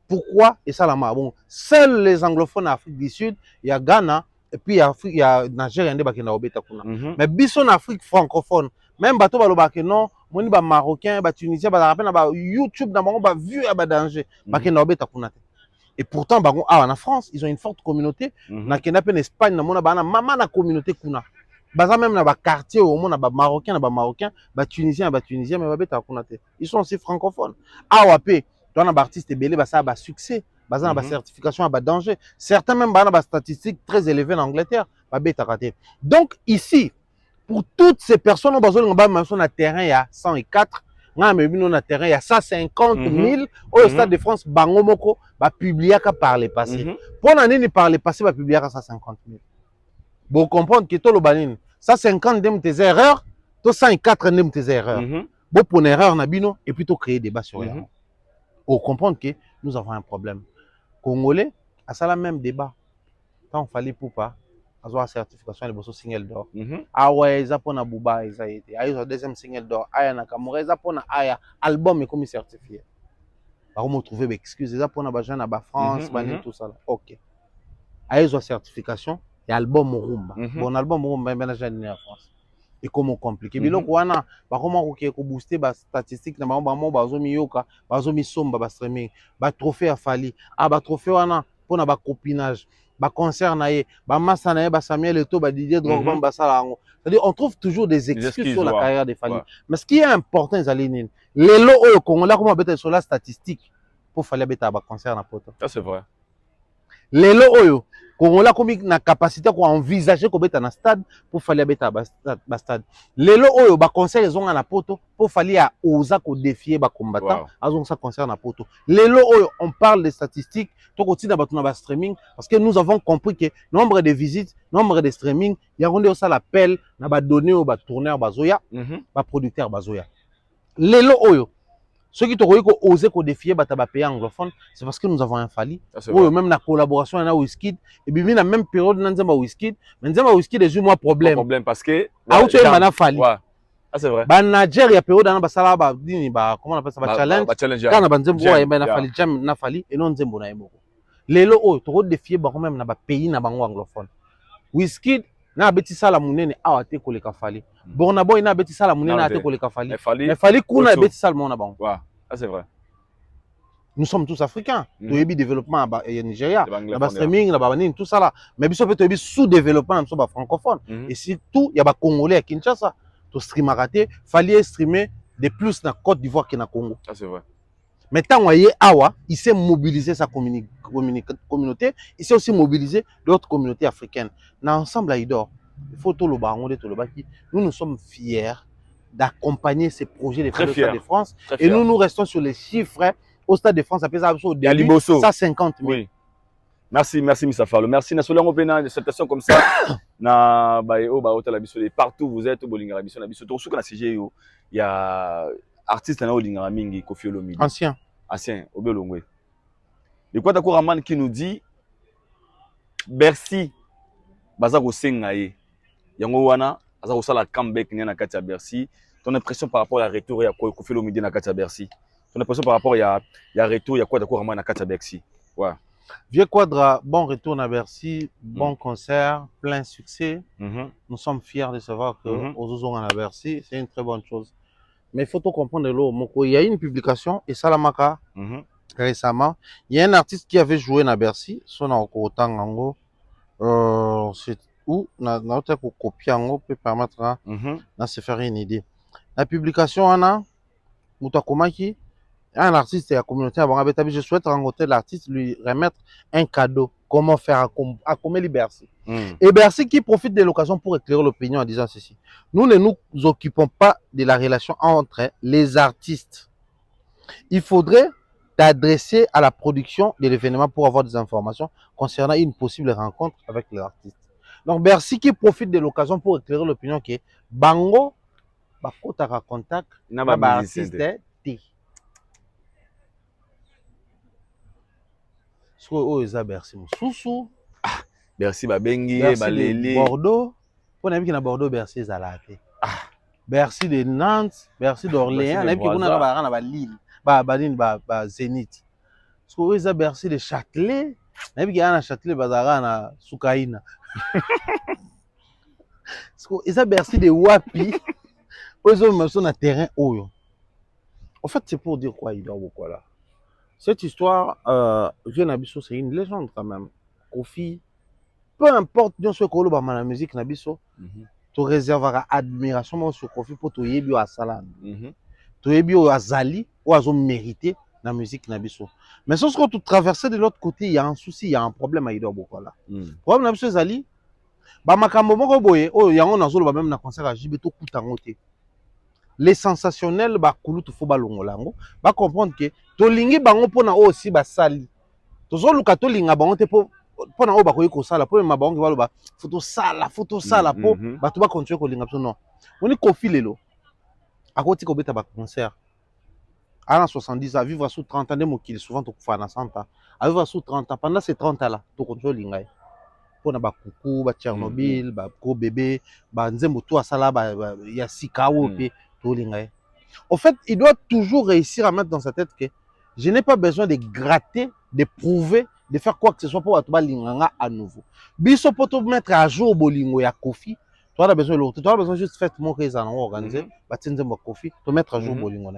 Pourquoi? Et ça la bon. Seuls les anglophones en Afrique du Sud, il y a Ghana et puis il y a Nigeria ndé bakena obeta kuna. Mais biso en Afrique francophone, même bato baloba que non, moni ba marocain, ba tunisien, ba rappel na ba YouTube na bango ba vu à ba danger, bakena obeta kuna. Et pourtant, en France, ils ont une forte communauté. Na Kenya, en Espagne, maman na communauté kuna. Baza même na ba quartier au monde, na marocain, ba tunisien, mais beta kuna te. Ils sont aussi francophones. Ah wapé, toi na artiste belé ba ça ba succès, baza na ba certification ba danger. Certains même ba statistiques très élevées en Angleterre, ba beta raté. Donc ici, pour toutes ces personnes, on va mentionner un terrain il y a 104. On a terrain il y a 150 000 au Stade de France bango moko ba publier par le passé. Pour l'année par le passé ba publier 150 000. Vous comprenez que tout le banin 150 de tes erreurs, to 104 de tes erreurs. Bon pour une erreur na bino et plutôt créer débat sur elle. Vous comprenez que nous avons un problème. Congolais à ça la même débat. Quand on fallait pour pas avoir certification de single d'or. Ah ouais, ils ont Bouba, ils ont été. Ils ont deuxième single d'or. Aya Nakamura, ils ont Aya album est comme certifié. Par contre, trouver des excuses. Ils ont besoin de France, tout ça. Ok. Ils ont certification et album Rumba. Bon album Rumba, ben déjà en France. Et comment compliqué. Mais donc wana, par comment on booster ba statistique na ba bazomi yoka, bazomi somba ba streaming, ba trophée à Fali, ah ba trophée wana pour na ba copinage. Ba concert na ye, ba massa na ye, ba Samuel Eto'o, ba Didier Drogba, ba Salango. C'est-à-dire on trouve toujours des excuses sur la carrière de Fali. Mais ce qui est important, c'est les lots au Congo, là, comment on peut sur la statistique pour Fali beta ba concert na poto. Ça c'est vrai. Les lots au Congo, là, comme na capacité qu'on envisager qu'on beta na stade pour Fali beta ba stade. Les lots au ba concert ils ont na poto pour Fali à osa ko défier ba combattant, ils ont ça concert na poto. Les lots au on parle des statistiques. Streaming parce que nous avons compris que nombre de visites, nombre de streaming, il y a rendu ça l'appel, n'a pas donné au tourneur bazoya, ba producteur bazoya. Les lots ceux qui t'ont osé qu'on défier bataba pays anglophone, c'est parce que nous avons un Fali. Ou même la collaboration avec Wizkid et puis la même période nous avons Wizkid, mais nous avons Wizkid des mois problème parce que ah tu es mana Fali. Ah c'est vrai. Ba Nigeria période na basala ba dini ba comment on appelle ça ba challenge. Quand na banzembo ya na Fali jam na Fali et non nzembo na yemo. Lelo o to défier ba même na ba pays na bango anglophone. Wizkid na beti sala munene awa te koleka Fali. Burna Boy na beti sala munene ate koleka Fali. Mais Fali kuna beti sala mona bango. Ouais, ça c'est vrai. Nous sommes tous africains. To yebi développement ba Nigeria, na ba streaming na ba banine tout ça là. Mais biso peut yebi sous-développement na so ba francophone et surtout il y a ba congolais à Kinshasa. To stream raté, Fali streamer de plus na Côte d'Ivoire que na Congo. Ça c'est vrai. Mais tant Awa, il s'est mobilisé sa communauté, il s'est aussi mobilisé d'autres communautés africaines. Dans ensemble à Idor, il faut tout le baron de tout le baki. Nous sommes fiers d'accompagner ces projets de France et nous restons sur les chiffres au Stade de France, ça peut ça au Il y a début, Liboso. 150 000. Oui. Merci, merci Missa Farlo. Merci. Nasolango pena des salutations comme ça. Na baeo ba hôtel Abisso partout vous êtes au Bolinga Abisso na Abisso. Tout na CG yo. Il y a artiste na Olinga mingi Koffi Olomide. Ancien. Ancien Obelongwe. Et quoi d'accord Raman qui nous dit Bercy baza ko senga ye. Yango wana aza ko sala comeback ni na kati ya Bercy. Ton impression par rapport à la retour ya Koffi Olomide na kati ya Bercy. Ton impression par rapport ya retour ya quoi d'accord Raman na kati ya Bercy. Ouais. Vieux Quadra, bon retour à Bercy, bon concert, plein succès. Nous sommes fiers de savoir que Ozozong à Bercy, c'est une très bonne chose. Mais il faut tout comprendre il y a une publication et Salamaka récemment, il y a un artiste qui avait joué à Bercy, son Okotangango, c'est où notre copie en peut permettre de se faire une idée. La publication Anna Mutakomaki, un artiste et la communauté à Bangabetabi, je souhaite rencontrer l'artiste, lui remettre un cadeau. Comment faire à Comélie Bercy. Et Bercy qui profite de l'occasion pour éclairer l'opinion en disant ceci. Nous ne nous occupons pas de la relation entre les artistes. Il faudrait t'adresser à la production de l'événement pour avoir des informations concernant une possible rencontre avec l'artiste. Donc Bercy qui profite de l'occasion pour éclairer l'opinion que Bango, bakotaka contact, ba artiste T. Oh, ils Bercy Moussou. Bercy Babengi, Balélé. Bordeaux. Pour n'aime na Bordeaux, Bercy Zalaté. Bercy de Nantes, Bercy d'Orléans, n'aime qui na ba Lille, ba Zénith. Parce que oh, ils Bercy de Châtelet, n'aime qui na Châtelet bazara na Soukaina. Parce que ils Bercy de Wapi. Ils ont même sur un terrain oyo. En fait, c'est pour dire quoi il doit beaucoup là. Cette histoire, Vieux Nabisso, c'est une légende quand même. Koffi, peu importe bien ce que l'on a la musique Nabisso, tu réserveras admiration sur Koffi pour te yébio à Salam. Tu yébio à Zali ou à son mérité la musique Nabisso. Mais sauf que tu traverses de l'autre côté, il y a un souci, il y a un problème à Ido beaucoup là. Le problème Nabisso Zali, bah makambo moko boye, oh il y a un azolo même na concert à Jibeto Koutangote. Les sensationnels ba kulu tu faut ba longolango ba comprendre que to lingi bango pona aussi ba sali to zo luka to linga bango te pona o ba koyi ko sala po ma bango ba photo sala po ba to ba continuer ko linga non oni Koffi lelo akoti ko beta ba concert à 70 à vivre sous 30 ans de mokili souvent to kufa na 100 ans à vivre sous 30 ans pendant ces 30 ans là to continuer linga pona ba kuku ba Tchernobyl ba ko bébé ba nzembo to asala ba ya sikawo pe. En fait, il doit toujours réussir à mettre dans sa tête que je n'ai pas besoin de gratter, de prouver, de faire quoi que ce soit pour Atoba Linganga à nouveau. Biso pour te mettre à jour Bolingo ya Koffi, tu as besoin de l'autre. Tu as besoin juste de faire mon réseau organisé, Batinzembo Koffi, te mettre à jour Bolingo.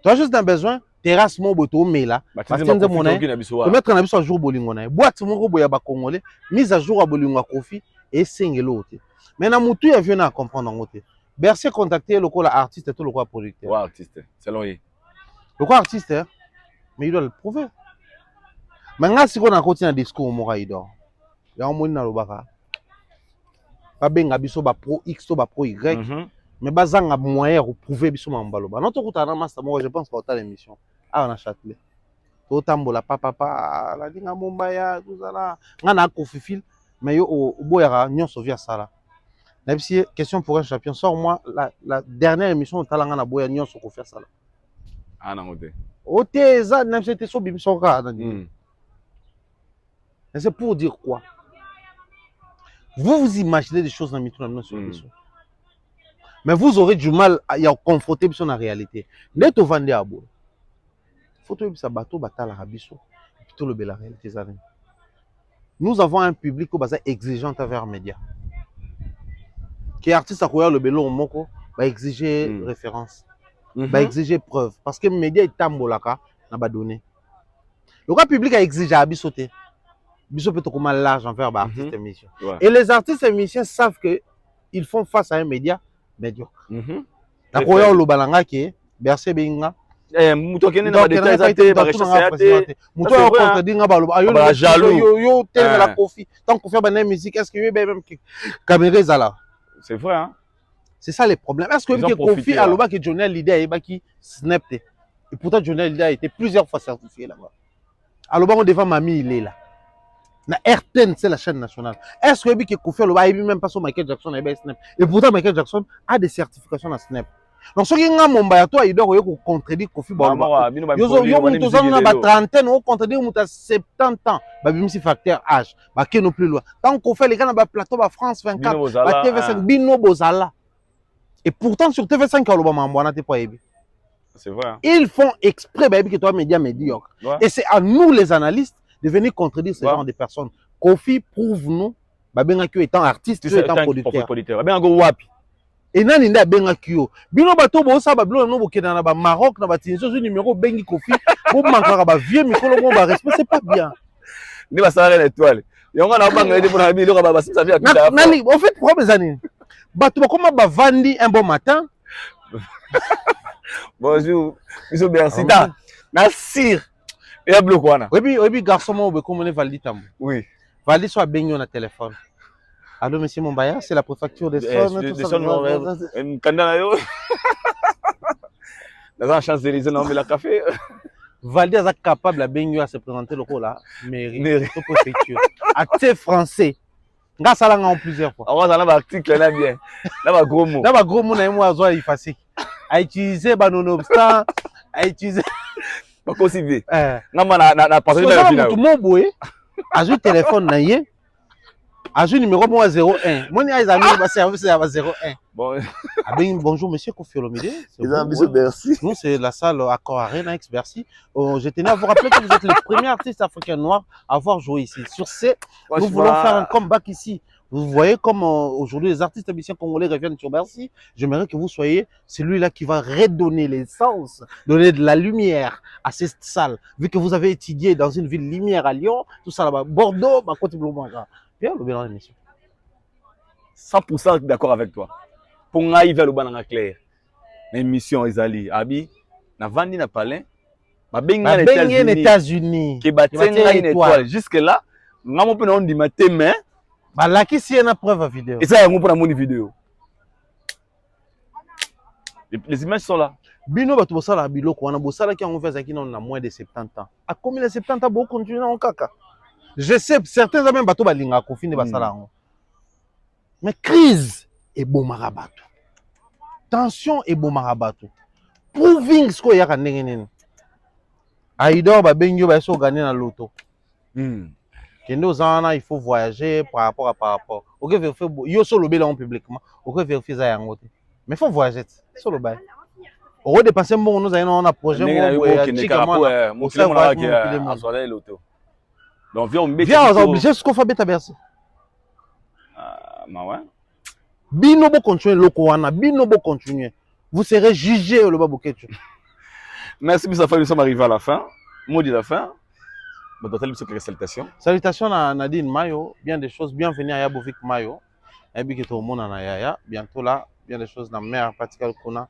Tu as juste besoin terrasse mon boto mais là, Batinzembo te mettre à jour Bolingo. Boîte mon robo ya ba Congolais, mise à jour à Bolingo Koffi et single l'autre. Mais na mutu ya vient à comprendre en côté. Bercy a contacté le artiste et tout le producteur. Ouais, artiste, selon lui. Le artiste, mais il doit le prouver. Maintenant, si on a continué un discours au Moraïdo, il y a un monde dans le bas. Pas bien, biso ba pro X, ba pro Y, mais bazang a moyen pour prouver biso mambaloba. Notre route à la master, moi je pense qu'on a l'émission. Ah, on a Châtelet. Tout tambola, papa, la dinga Mumbaya, tout ça là. On a Koffi, mais au boyara, nyon sovia sala. Question pour un champion. Sors-moi la dernière émission de Talangana Boya Nyon sur faire ça. Ah non, ok, ça n'a pas été sur Bimsonga. Mais c'est pour dire quoi? Vous imaginez des choses dans le milieu sur le mais vous aurez du mal à confronter sur la réalité. Net au Vendée à bout. Faut que ça bateau batala rabiso. Plutôt le bel réalité. Nous avons un public qui est exigeant envers les médias. Qui est artiste à courir le bélo au moko, va exiger référence, va exiger preuve. Parce que les médias sont tambolaka, n'a pas donné. Le grand public a exigé à Bissoté. Bissot peut comment large envers les artistes et musiciens. Et les artistes et musiciens savent qu'ils font face à un média médiocre. La courir le balanga qui est Bercy Benga. Mouto kene na détail ba recherche Mouto a contre dinga ba jaloux yo tel la Koffi tant qu'on fait une musique est-ce que même caméra là. C'est vrai, hein? C'est ça les problèmes. Est-ce que Koffi a l'oba que Johnny l'idée est qui snapte? Et pourtant, Johnny Hallyday a été plusieurs fois certifié là-bas. Alors, on devant Mamie, il est là. Na RTN, c'est la chaîne nationale. Est-ce que Kofi Oloba a même pas sur Michael Jackson et Snap? Et pourtant, Michael Jackson a des certifications à Snap. Donc, ce qui est un Mumbai, toi, il doit contredire Kofi Oloba. Il y a une trentaine, on contredire 70 ans. Même si facteur âge, il y a plus loin. Tant qu'on fait les gars dans le plateau, France 24, TV5, Bino Bozala. Et pourtant, sur TV5, c'est vrai. Ils font exprès que toi, média médiocre. Ouais. Et c'est à nous, les analystes, de venir contredire ce genre de personnes. Kofi prouve-nous, étant artiste, étant producteur. Et nan inda benga kyo. Bino bato bo sa ba blo no bokena na ba Maroc na ba Tunisie so numéro bengi Kofi. Bo manka ba vieux micro bo ba respect, c'est pas bien. Ni ba sala l'étoile. Yonga na banga de bona bi lo ba ça vient à nani, en fait problème zani. Bato comment ba vandi un bon matin. Bonjour, monsieur Bercita. Nasir. Et a bloqué wana. Oui, garçon mo be comme Valdi Tambo. Oui. Valdi soit bengi na téléphone. Allô, monsieur Mombaya, c'est la préfecture des Sons. Des Sons, dans un Champs-Élysées, on met la café. Valdi est capable de se présenter le rôle là, mairie, préfecture. Acteur français. Nga ça en plusieurs fois. Alors, on a un article là bien. Là, va gros mot. Là, va gros mot, na moi zo effacer. À utiliser non-obstant, à utiliser. Pas possible. Non, na partir de la finale. Tout le monde boue. A joué téléphone na yé. A joué numéro 01. Moi, les amis, ma service est à 01. Bon. Bonjour, monsieur Kofi Olomide. Merci. Nous, c'est la salle Accor Arena X Bercy. Je tenais à vous rappeler que vous êtes le premier artiste africain noir à avoir joué ici. Sur ce, nous voulons faire un comeback ici. Vous voyez comme aujourd'hui les artistes musiciens congolais reviennent sur Bercy. J'aimerais que vous soyez celui-là qui va redonner l'essence, donner de la lumière à cette salle. Vu que vous avez étudié dans une ville lumière à Lyon, tout ça là-bas, Bordeaux, bah, côté Blomanga. Bien, le bilan de l'émission. 100% d'accord avec toi. Pour nga il va le bananga clair. L'émission Ezali abi na vandi na palais. Ma benga les États-Unis. Qui batenga une étoile jusque là, nga mo pena on di matin mais ba la qui si na preuve vidéo. Et ça on pour mon vidéo. Les images sont là. Bino batu bosala biloko wana bosala ki on fait ça qui na moins de 70 ans. À combien de 70 ans beaucoup continuer en kaka. Je sais, certains ont même bateau balinga Kofi ne basala. Mais crise et bon marabato. Tension et bon marabato. Proving ce qu'il y a quand Aïdor ba bengyo ba so gagner dans l'auto. Kendo zana il faut voyager par rapport. OK vérifier yo solo bela en publiquement. OK vérifier ça yango. Mais faut voyager solo ba. On dépenser bon nous on a projet mon l'auto. Donc viens on obligé ce qu'on fait beta Bercy. Ouais. Bino bo continuer loko wana, bino bo continuer. Vous serez jugé le baboketu. Merci pour ça, nous sommes arrivés à la fin. Mot de la fin. Salutations. Salutations à Nadine Mayo, bien des choses, bienvenue à Yabovik Mayo. Et bien que tout le monde en a yaya, bientôt là, bien des choses dans la mer particulière qu'on a.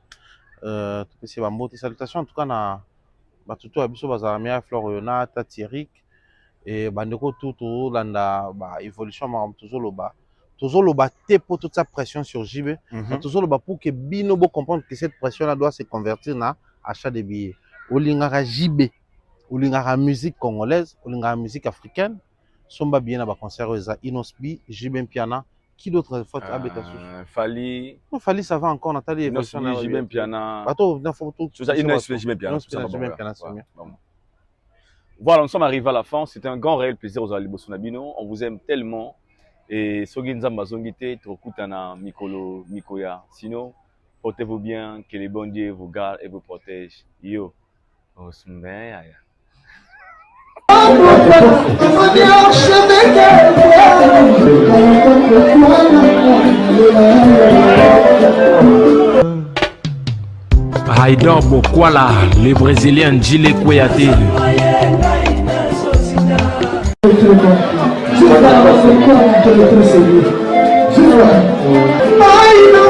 Tout ce qui salutations en tout cas na batuto abiso bazamia Floriona, Tatirik et bandeko tout landa ba évolution ma toujours le bas pour toute sa pression sur JB. Toujours le bas pour que Bino bo comprendre que cette pression là doit se convertir na achat de billets. Olingara JB, olingara musique congolaise, olingara musique africaine. Somba bien na ba concert za Inosbi, JB Piana. Qui d'autre fois abeta sous Fali. Non, Fali ça va encore Nathalie évolution na JB Piana. Bateau na photo tout ça Inosbi JB Piana. Voilà, nous sommes arrivés à la fin. C'était un grand réel plaisir aux Alibo Sonabino. On vous aime tellement. Et soki nzamba zongite trokutana mikolo mikoya. Sinon, portez-vous bien, que les bons dieux vous gardent et vous protègent. Yo, osumbeya. Haïdor Bokwala, le Brésilien Gilles Kouyaté. I know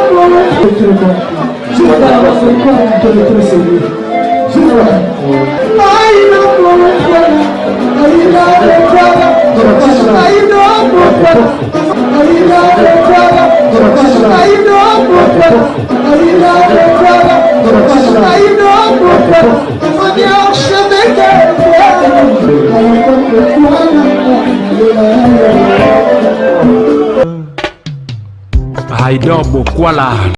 Haydor Bokwala.